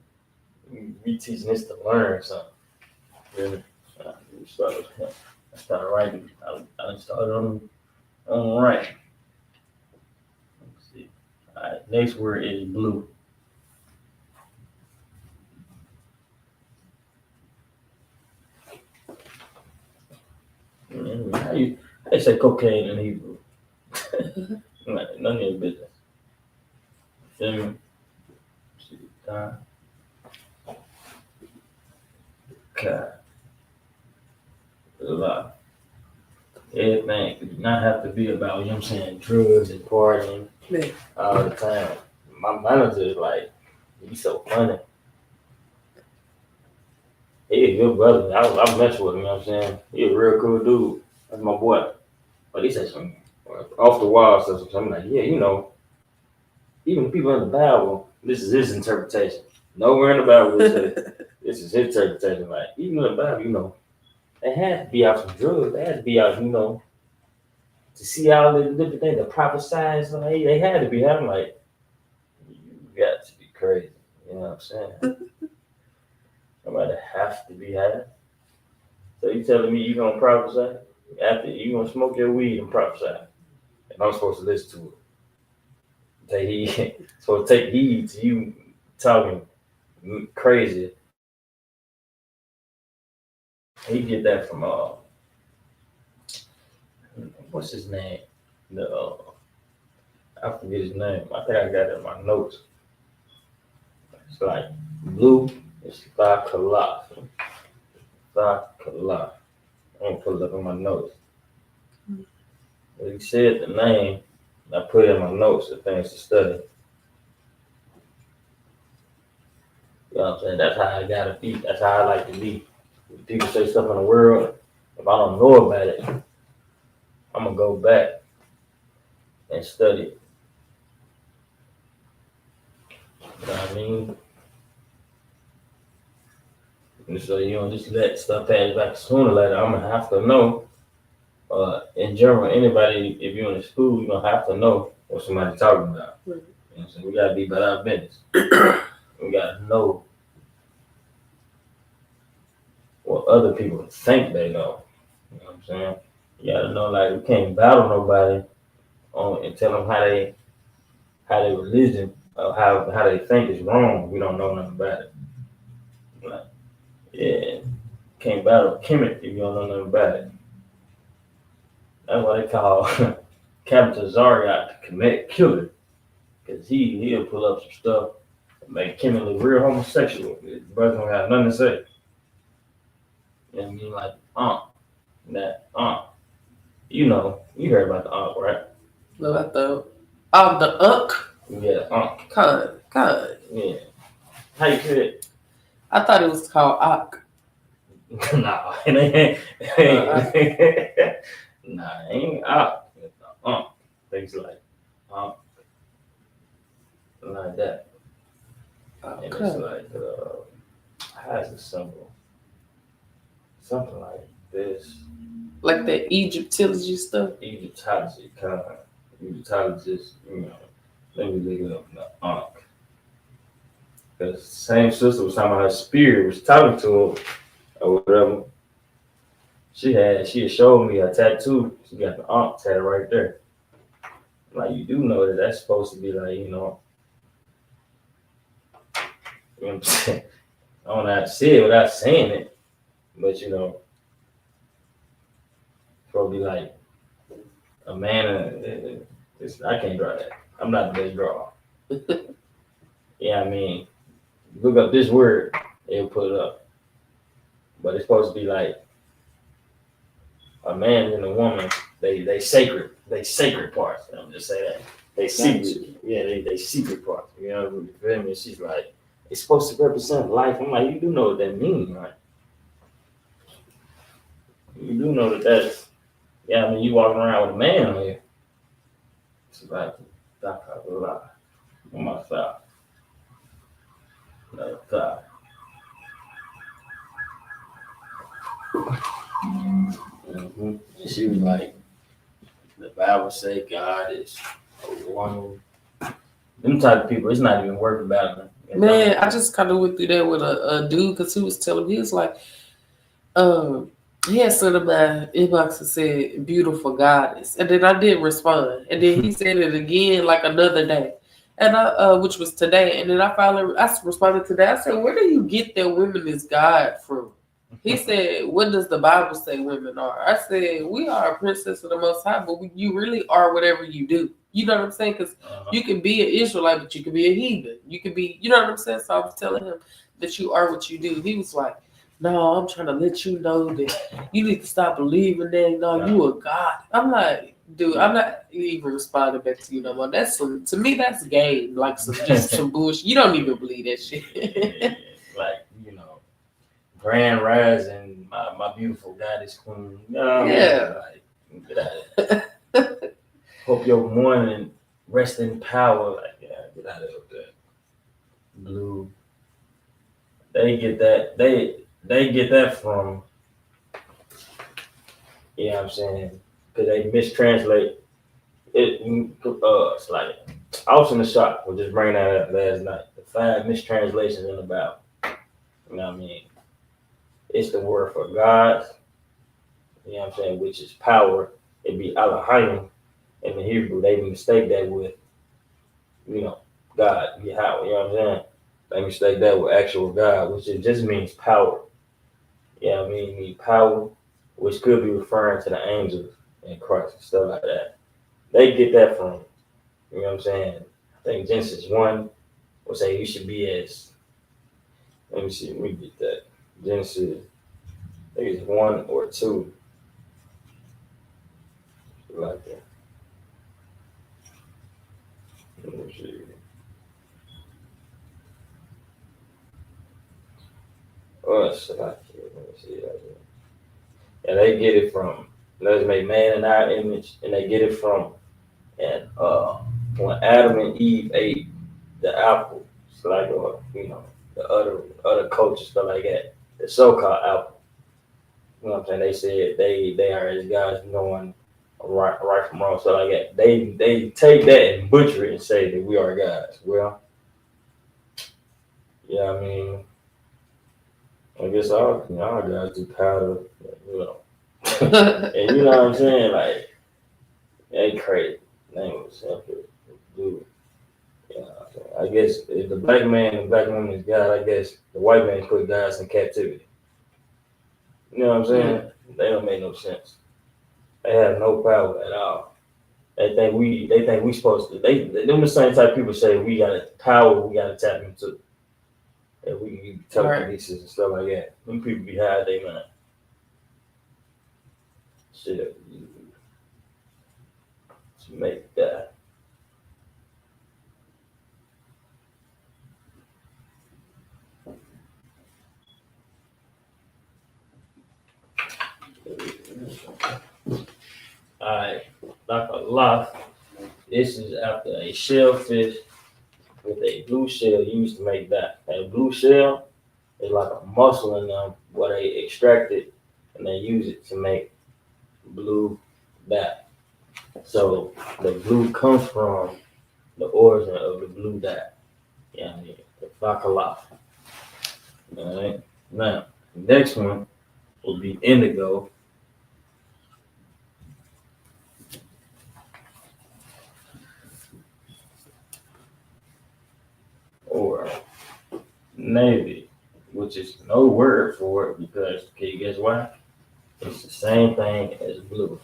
We teaching this to learn something. Really. I started writing. I started on writing. Let's see. All right, next word is blue. How you say cocaine in Hebrew? None of your business. Feel me? See, God. Love. Everything does not have to be about, you know what I'm saying, drugs and partying all the time. My manager is like, he's so funny. He a good brother. I mess with him, you know what I'm saying? He a real cool dude. That's my boy. But he said some off the wall stuff. So I'm like, yeah, you know, even people in the Bible, this is his interpretation. Nowhere in the Bible will say this is his interpretation. Like, even in the Bible, you know, they had to be out some drugs. They had to be out, you know, to see all the different things, the proper signs. Like, they had to be. I'm like, you got to be crazy. You know what I'm saying? Somebody has to be high. So you telling me you gonna prophesy? After you gonna smoke your weed and prophesy, and I'm supposed to listen to it. Take heed, so take heed to you talking crazy. He get that from what's his name? The I forget his name. I think I got it in my notes. It's like blue. It's Thakala. Thakala. I'm gonna pull it up in my notes. But he said the name. I put it in my notes. The things to study. You know what I'm saying? That's how I gotta be. That's how I like to be. When people say stuff in the world, if I don't know about it, I'm gonna go back and study it. You know what I mean? And so you don't just let stuff pass back sooner or later. I'm gonna have to know. In general, anybody, if you're in the school, you're gonna have to know what somebody's talking about. Right. You know what I'm saying? We gotta be about our business. We gotta know what other people think they know. You know what I'm saying? You gotta know, like, we can't battle nobody and tell them how they religion or how they think is wrong. We don't know nothing about it. Like, yeah, can't battle Kemet if you don't know nothing about it. That's why they call Captain Zaryak the Kemet killer, because he'll pull up some stuff and make Kemet look real homosexual. His brother don't have nothing to say. You know what I mean? Like, you know, you heard about the right? No, I thought, the unk. Yeah, Con. Yeah. How you say it? I thought it was called Ak. Nah, it ain't. Nah, it ain't up. Things like like that. And it's like how's the symbol? Something like this. Like that Egyptology stuff. Egyptology kind of Egyptologist, you know. Let me look it up in the Ankh. Because the same sister was talking about her spirit was talking to her or whatever. She had showed me a tattoo. She got the Ankh tattoo right there. Like, you do know that that's supposed to be like, you know what I'm saying? I don't know how to say it without saying it, but you know, probably like a man. I can't draw that. I'm not the best drawer. Yeah, I mean, look up this word, it'll put it up. But it's supposed to be like a man and a woman. They sacred parts. I'm just saying that they secret. Yeah, they secret parts. You know, you feel me? She's like, it's supposed to represent life. I'm like, you do know what that means, right? You do know that's, yeah, I mean, you walking around with a man on here. It's like, on my side. Mm-hmm. She was like, the Bible say God is a woman. Them type of people, it's not even worth battling. Man, I just kind of went through that with a dude because he was telling me, he was like, he had sent in my inbox and said, beautiful goddess. And then I did respond. And then he said it again like another day. And which was today. And then I responded today. I said, where do you get that women is God from? He said, what does the Bible say women are? I said, we are a princess of the Most High, but you really are whatever you do. You know what I'm saying? Because you can be an Israelite, but you can be a heathen. You can be, you know what I'm saying? So I was telling him that you are what you do. He was like, no, I'm trying to let you know that you need to stop believing that. No, you a God. I'm like, dude, I'm not even responding back to you no more. That's to me, that's game. Like just some bullshit. You don't even believe that shit. Like, you know, grand rising, my beautiful goddess queen. Yeah. Like, get out of there. Hope your morning rest in power. Like, yeah, get out of there. Blue. They get that. They get that from. You know what I'm saying? Because they mistranslate it. It's like I was in the shop. We'll just bring that up last night. The 5 mistranslations in the Bible. You know what I mean? It's the word for God. You know what I'm saying? Which is power. It'd be Elohim in the Hebrew. They mistake that with, God, Yahweh. You know what I'm saying? They mistake that with actual God, which it just means power. Yeah, I mean, it means power, which could be referring to the angels in Christ and stuff like that. They get that from, you know what I'm saying? I think Genesis 1 will say you should be as, let me see, let me get that. Genesis, I think it's 1 or 2. Like that. Let me see. Oh, it's like it. Let me see. And they get it from, let's make man in our image, and they get it from, and when Adam and Eve ate the apple, it's like, the other culture, stuff like that, the so-called apple. You know what I'm saying? They said they are as gods knowing right from wrong, so like that. They take that and butcher it and say that we are gods. Well, yeah, I mean, I guess all guys do powder, and you know what I'm saying? Like, they crazy. They was simple, dude. Yeah, I guess if the black man and black woman is God, I guess the white man put guys in captivity. You know what I'm saying? They don't make no sense. They have no power at all. They think we supposed to. Them the same type of people say we got a power we got to tap into. And we can telekinesis and stuff like that. Them people be high they mind. Shit, to make that. Alright, like a lot. This is after a shellfish with a blue shell used to make that. That blue shell is like a muscle in them where they extract it and they use it to make blue dye. So the blue comes from the origin of the blue dye. Yeah, the bacalao. Alright. Now, the next one will be indigo. Or navy, which is no word for it because, can you guess why? It's the same thing as blue.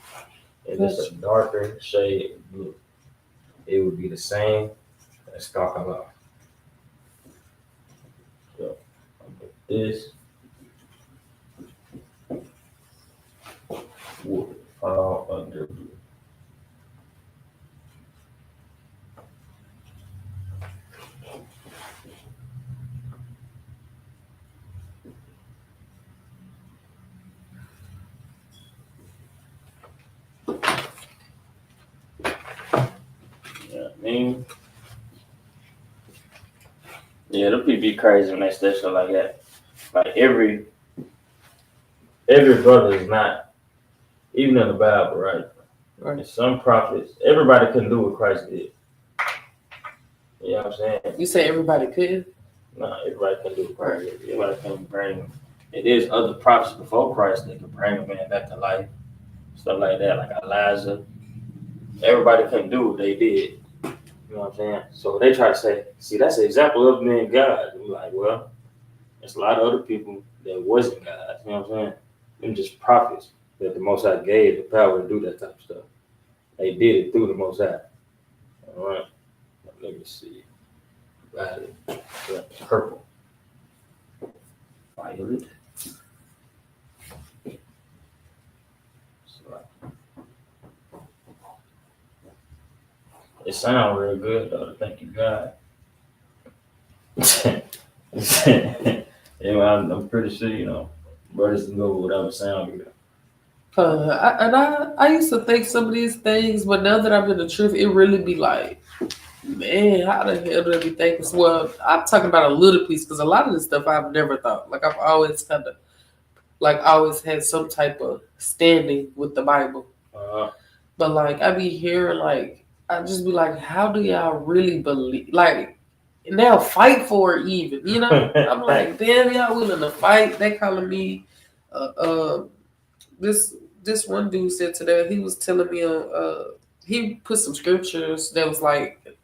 If it's a darker shade of blue, it would be the same as bacalao. So, this would fall under blue. I mean, yeah, the people be crazy when they say stuff like that. Like every brother is not, even in the Bible, right? And some prophets, everybody couldn't do what Christ did. You know what I'm saying? You say everybody could? No, everybody couldn't do what Christ did. Everybody couldn't bring. It is other prophets before Christ that could bring a man back to life, stuff like that, like Elijah. Everybody couldn't do what they did. You know what I'm saying? So they try to say, see, that's an example of being God. And we're like, well, there's a lot of other people that wasn't God. You know what I'm saying? Them just prophets that the Most High gave the power to do that type of stuff. They did it through the Most High. All right. Let me see. Violet. Purple. Violet. It sounds real good though. Thank you, God. Anyway, I'm pretty sure brothers can go with whatever sound good. I used to think some of these things, but now that I'm in the truth, it really be like, man, how the hell do they be thinking? Well, I'm talking about a little piece because a lot of this stuff I've never thought. Like I've always kind of, always had some type of standing with the Bible. But like I be hearing I just be like, how do y'all really believe? Like, and they'll fight for it even, I'm like, damn, y'all willing to fight? They calling me this this one dude said today, he was telling me he put some scriptures that was like,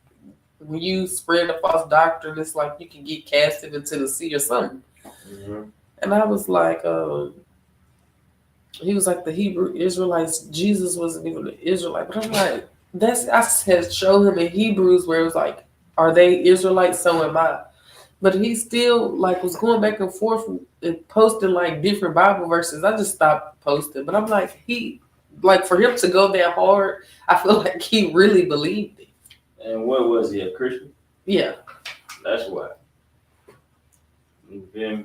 when you spread a false doctrine, it's like you can get casted into the sea or something. Mm-hmm. And I was like, he was like the Hebrew Israelites, Jesus wasn't even an Israelite. But I'm like, I had showed him in Hebrews where it was like, are they Israelites? So am I. But he still like was going back and forth and posting like different Bible verses. I just stopped posting. But I'm like, for him to go that hard, I feel like he really believed it. And what was he, a Christian? Yeah. That's why. You feel me?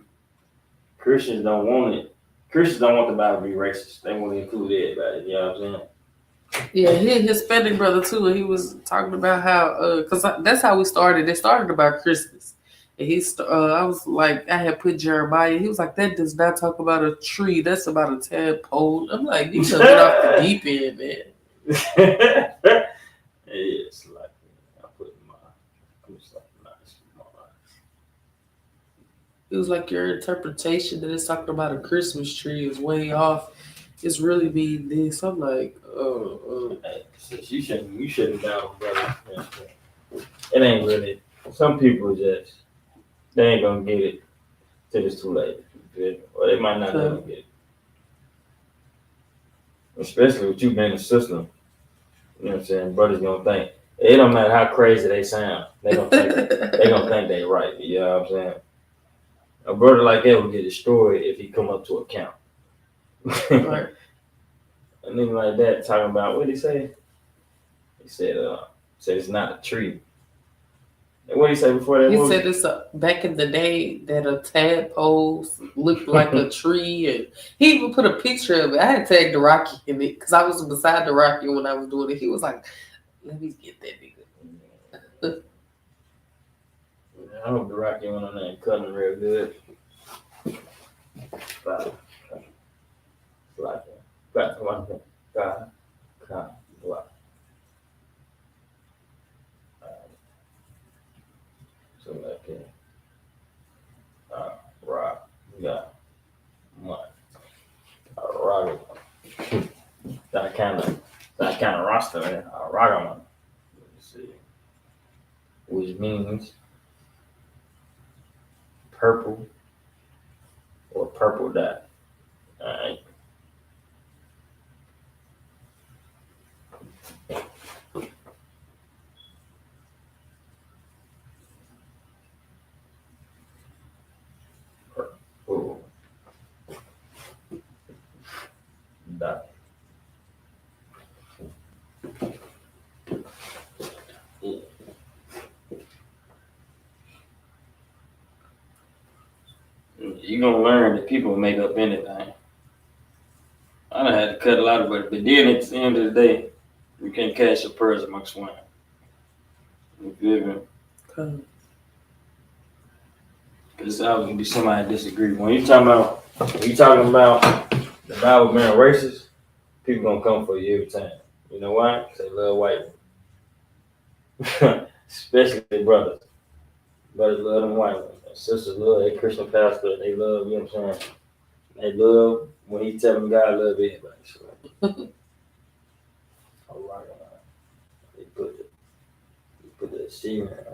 Christians don't want it. Christians don't want the Bible to be racist. They want to include everybody. You know what I'm saying? Yeah, he a Hispanic brother too, and he was talking about how, cause that's how we started. It started about Christmas, and I was like, I had put Jeremiah. He was like, that does not talk about a tree. That's about a tadpole. I'm like, you done went off the deep end, man. It's like I put I'm just like nice. It was like your interpretation that it's talking about a Christmas tree is way off. It's really mean this. I'm like, Hey, you shouldn't doubt, brother. It ain't really. Some people just they ain't gonna get it till it's too late. Or they might not ever get it. Especially with you being a system. You know what I'm saying? Brothers gonna think. It don't matter how crazy they sound. They gonna think they right. You know what I'm saying? A brother like that will get destroyed if he come up to account. Right. A nigga like that talking about what he say? He said it's not a tree. And what did he say before that? He said it's back in the day that a tadpole looked like a tree, and he even put a picture of it. I had tagged the Rocky in it because I was beside the Rocky when I was doing it. He was like, "Let me get that nigga." I hope the Rocky went on there and cut him real good. So like rock, yeah, what? Rock. That kind of roster, man. Rock on. Let's see, which means purple or purple dot. All right. Purple dot. Yeah. You're gonna learn that people make up anything. I done had to cut a lot of it, but then at the end of the day, you can't cast your pearls amongst swine. You feel me? Okay. Because it's always gonna be somebody disagree. When you talking about the Bible being racist, people gonna come for you every time. You know why? Because they love white women. Especially brothers. Brothers love them white women. Sisters love their Christian pastor. They love, you know what I'm saying? They love when he tell them God love everybody. So, all right, they put the C in there.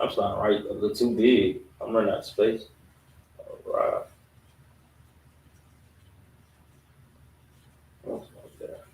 I'm starting to write a little too big. I'm running out of space. All right. What's like that?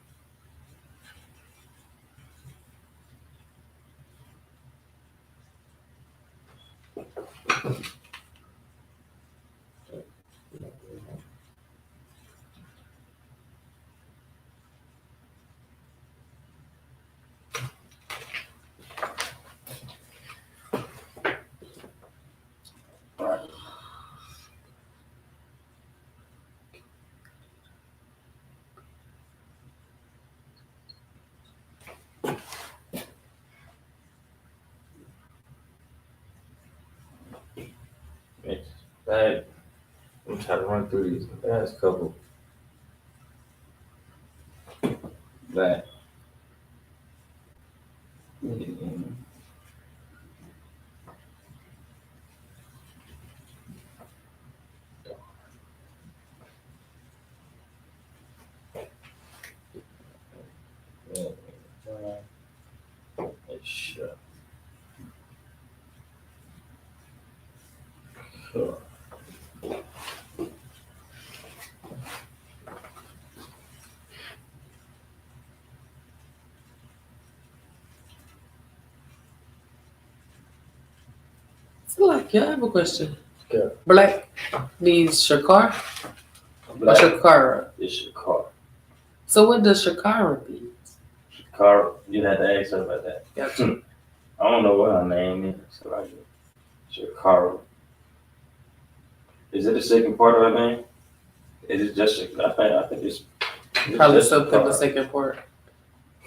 It's bad. I'm trying to run through these last couple. Bad. So like, yeah, I have a question. Okay. Black means Shakar or Black Shakara. is Shakar. So what does Shakara mean? Shakar, you had to ask her about that. Gotcha. I don't know what her name is. So like Shakara. Is it the second part of her name? Is it just I think it's Probably just something the Shakara. second part.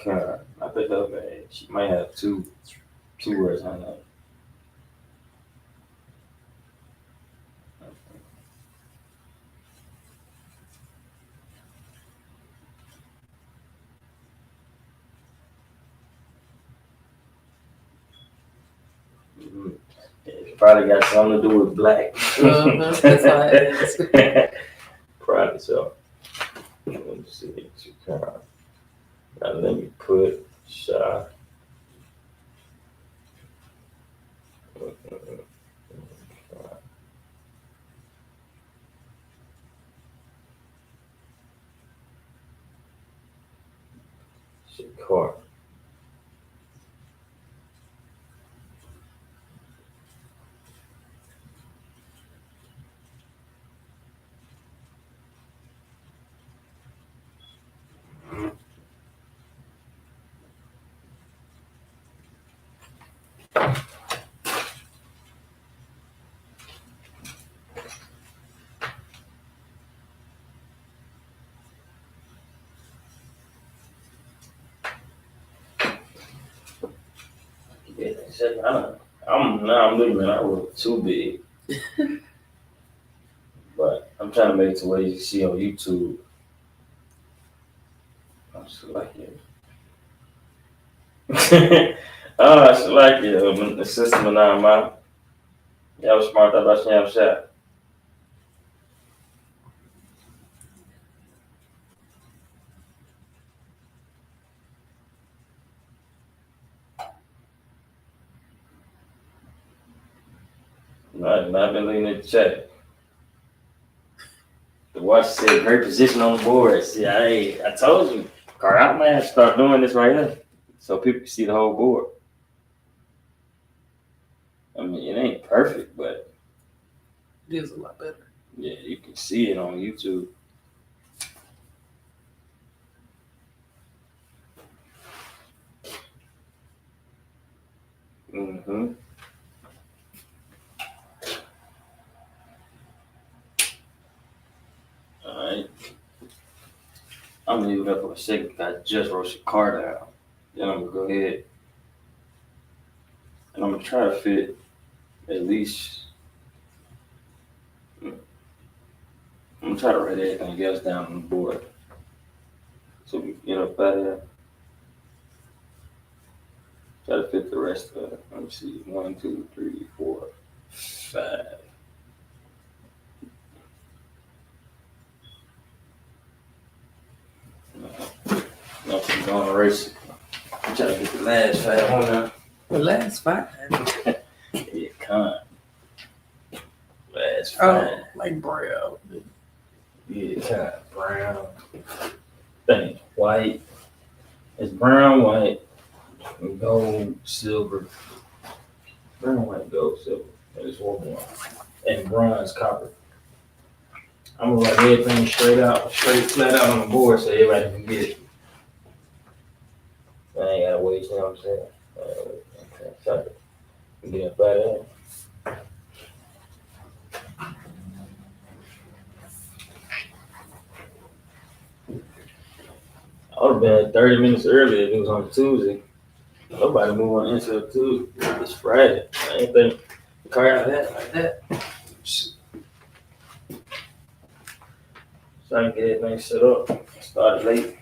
Kara. I think her name. She might have two words on that. Mm-hmm. It probably got something to do with black. That's why I asked. Probably so. Let me see. Shakara. Now let me put Sha. Shakar. Yeah, I'm looking. I was too big, but I'm trying to make it to where you can see on YouTube. I'm just like it. Oh, I should like it. The system and I'm out. Yeah, I was smart about Snapchat. I've been looking at the chat. The watch said great position on the board. See, I told you, Carl, I might have to start doing this right here so people can see the whole board. I mean, it ain't perfect, but It is a lot better. yeah, you can see it on YouTube. Mm-hmm. All right. I'm gonna leave it up for a second because I just wrote your card out. Then I'm gonna go ahead and I'm gonna try to fit at least. I'm gonna try to write everything else down on the board so we can get up out of there. Try to fit the rest of it. Let me see. 1, 2, 3, 4, 5. No, I'm going to race it. I'm trying to get the last 5 on there. The last 5. Yeah, con. Last 5. Oh, like brown. Yeah, kind of brown. Thing. White. It's brown, white, and gold, silver. Brown, white, gold, silver. There's one more. And bronze, copper. I'm gonna write everything straight flat out on the board so everybody can get it. I ain't gotta wait, you know what I'm saying? Okay, so get up out of there. I would have been 30 minutes earlier if it was on Tuesday. Nobody move on until Tuesday. It's Friday. I ain't think the car out that like that. So I can get everything set up. Started late.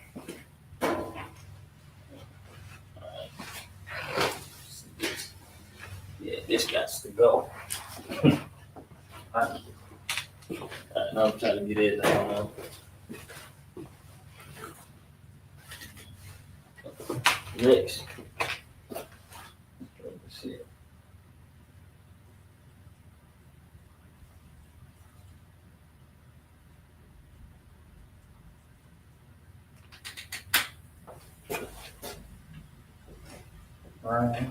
Yeah, this got to go. Alright, now I'm trying to get everything on. Next. Let me see. Alright.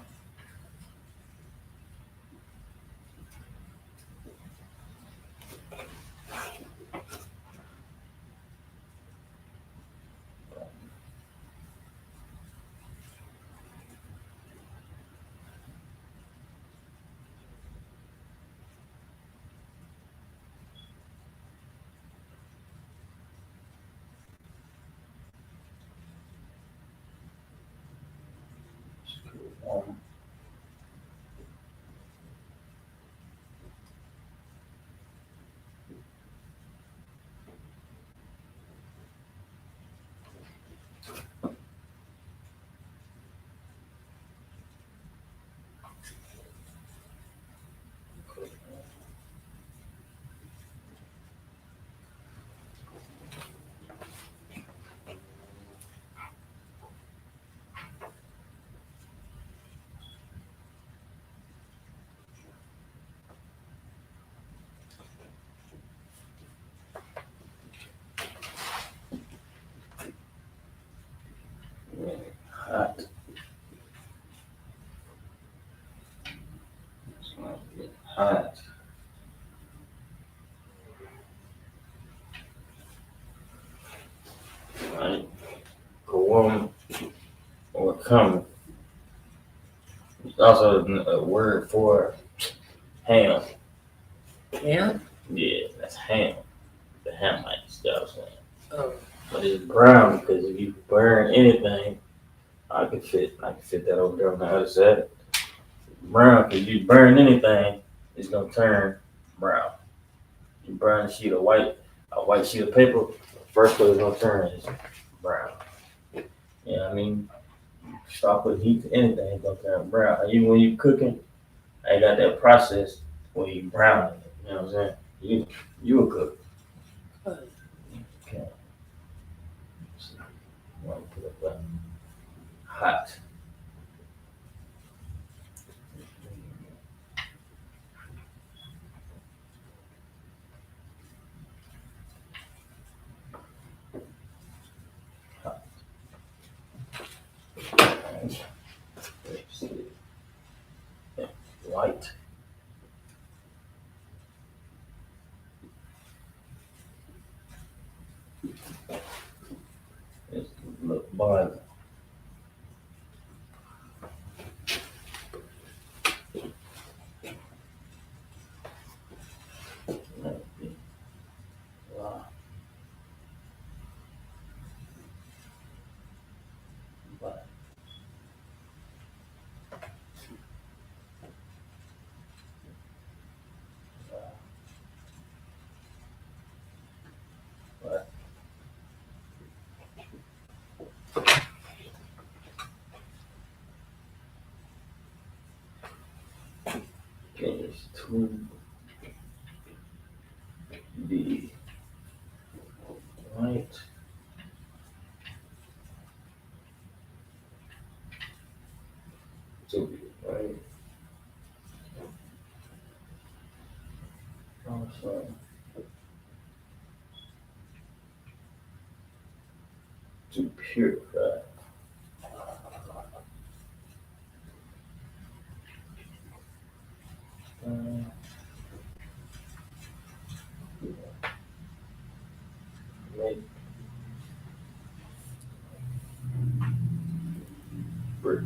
Hot. It's gonna get hot. Right? Kawam or come. It's also a word for ham. Yeah. Yeah, that's ham. The Hamites, that was saying. Oh. But it's brown because if you burn anything, I could fit that over there on the other side. Brown, because you burn anything, it's gonna turn brown. You burn a white sheet of paper, first color it's gonna turn is brown. Yeah, I mean, start putting heat to anything, it's gonna turn brown. Even when you cooking, I got that process when you brown it. You know what I'm saying? You a cook. Okay. So, I want to put up that hot. White. It's look boiling. Wow. But it's to be white. To be right. Also, to purify. Make brick.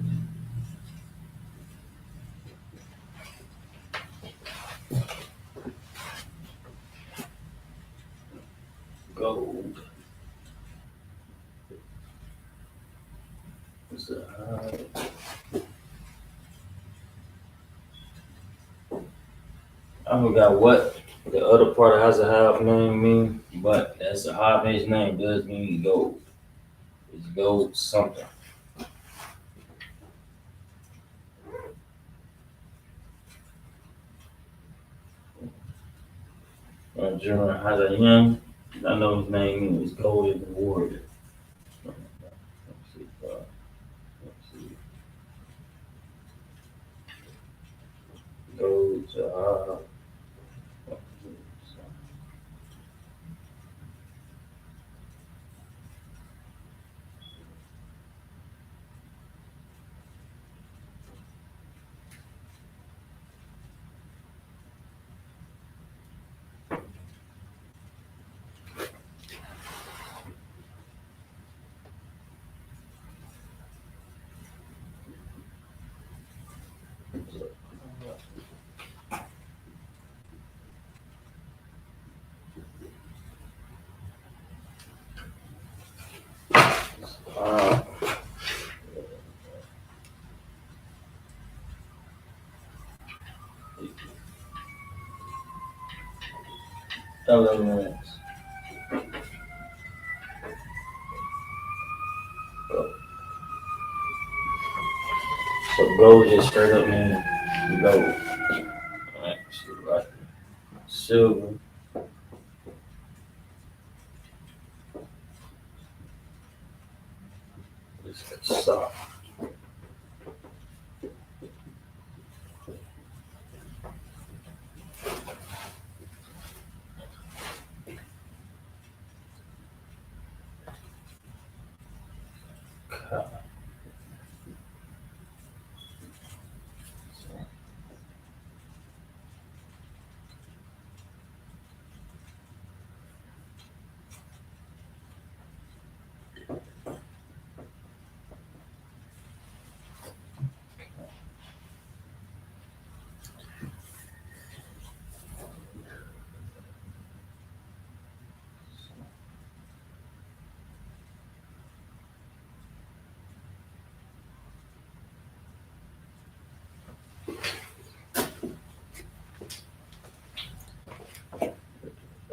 Gold. So, I forgot what the other part of Hazahab name mean, but that's a Jave's name does mean gold. It's gold something. General Hazayim, I know his name is gold is the warrior. Let's see, let's see. Gold, elements. So gold just straight up man. Gold. Alright, so like silver. It's soft.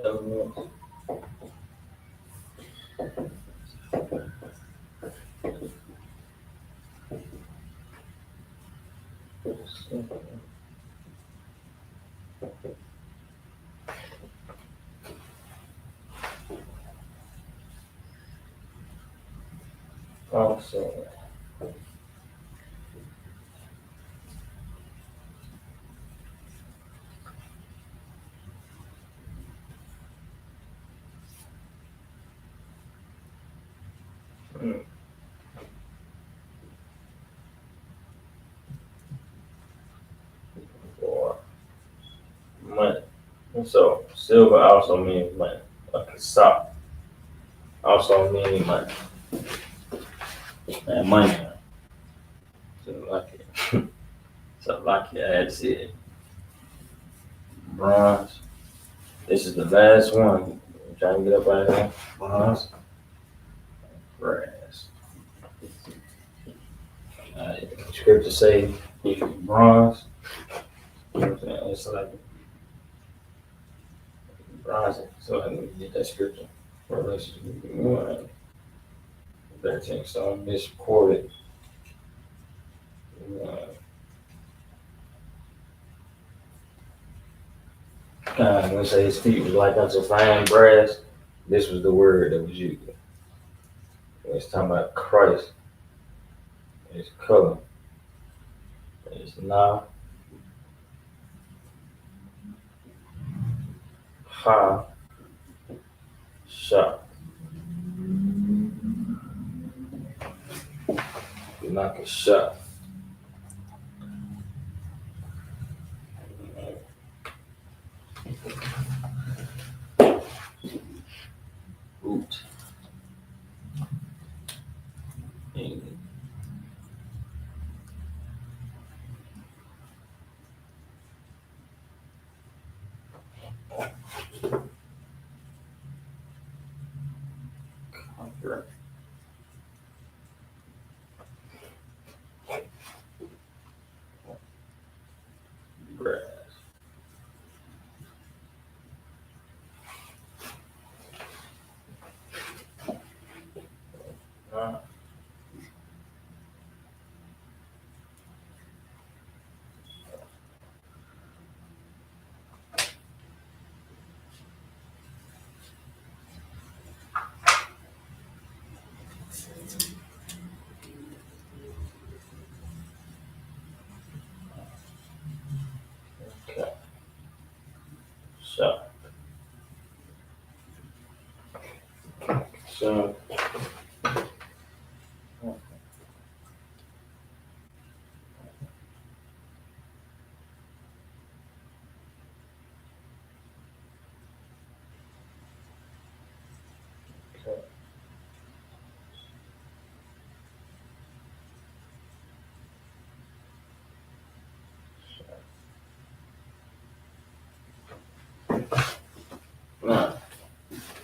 Elements. Also, for money. So silver also means money. Like a sock also means money. And money. So like it. So like it, I had to see it. Bronze. This is the last one. I'm trying to get up out of here. Bronze. Brass. Scripture say if you bronze, you know what I'm saying? It's like bronze. So I need to get that scripture. Revelation 1:13. So I'm misquoted. When say his feet was like unto fine brass, this was the word that was used. It's talking about Christ. His color. It's na ha sha. Knock a shot. Root. Conquer. Grass. Okay. So. So.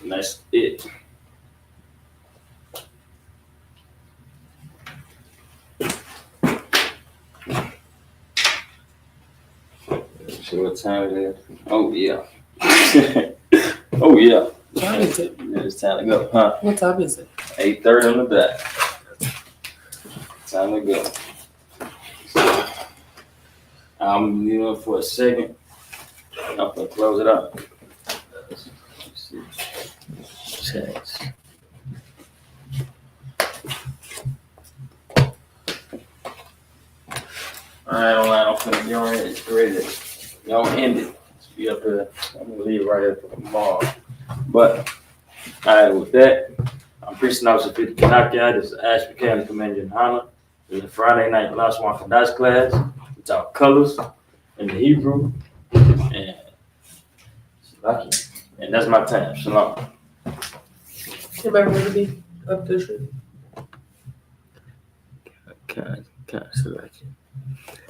That's it. See what time it is? Oh yeah. Oh yeah. Time is it? It's time to go, huh? What time is it? 8:30 on the dot. Time to go. I'm leaving for a second. I'm gonna close it up. Let's see. Checks. I'm finna get ready. It's ready. Y'all end it. Let's be up here. I'm gonna leave right here for tomorrow. But all right, with that, I'm preaching out to 50 Kanaka. This is ISUPK and Commander YAHANNA. It's a Friday night lunch one Kadash class. We talk colors in the Hebrew. And lucky. And that's my time. Shalom. Anybody ready to be up this shit? Kind of lucky.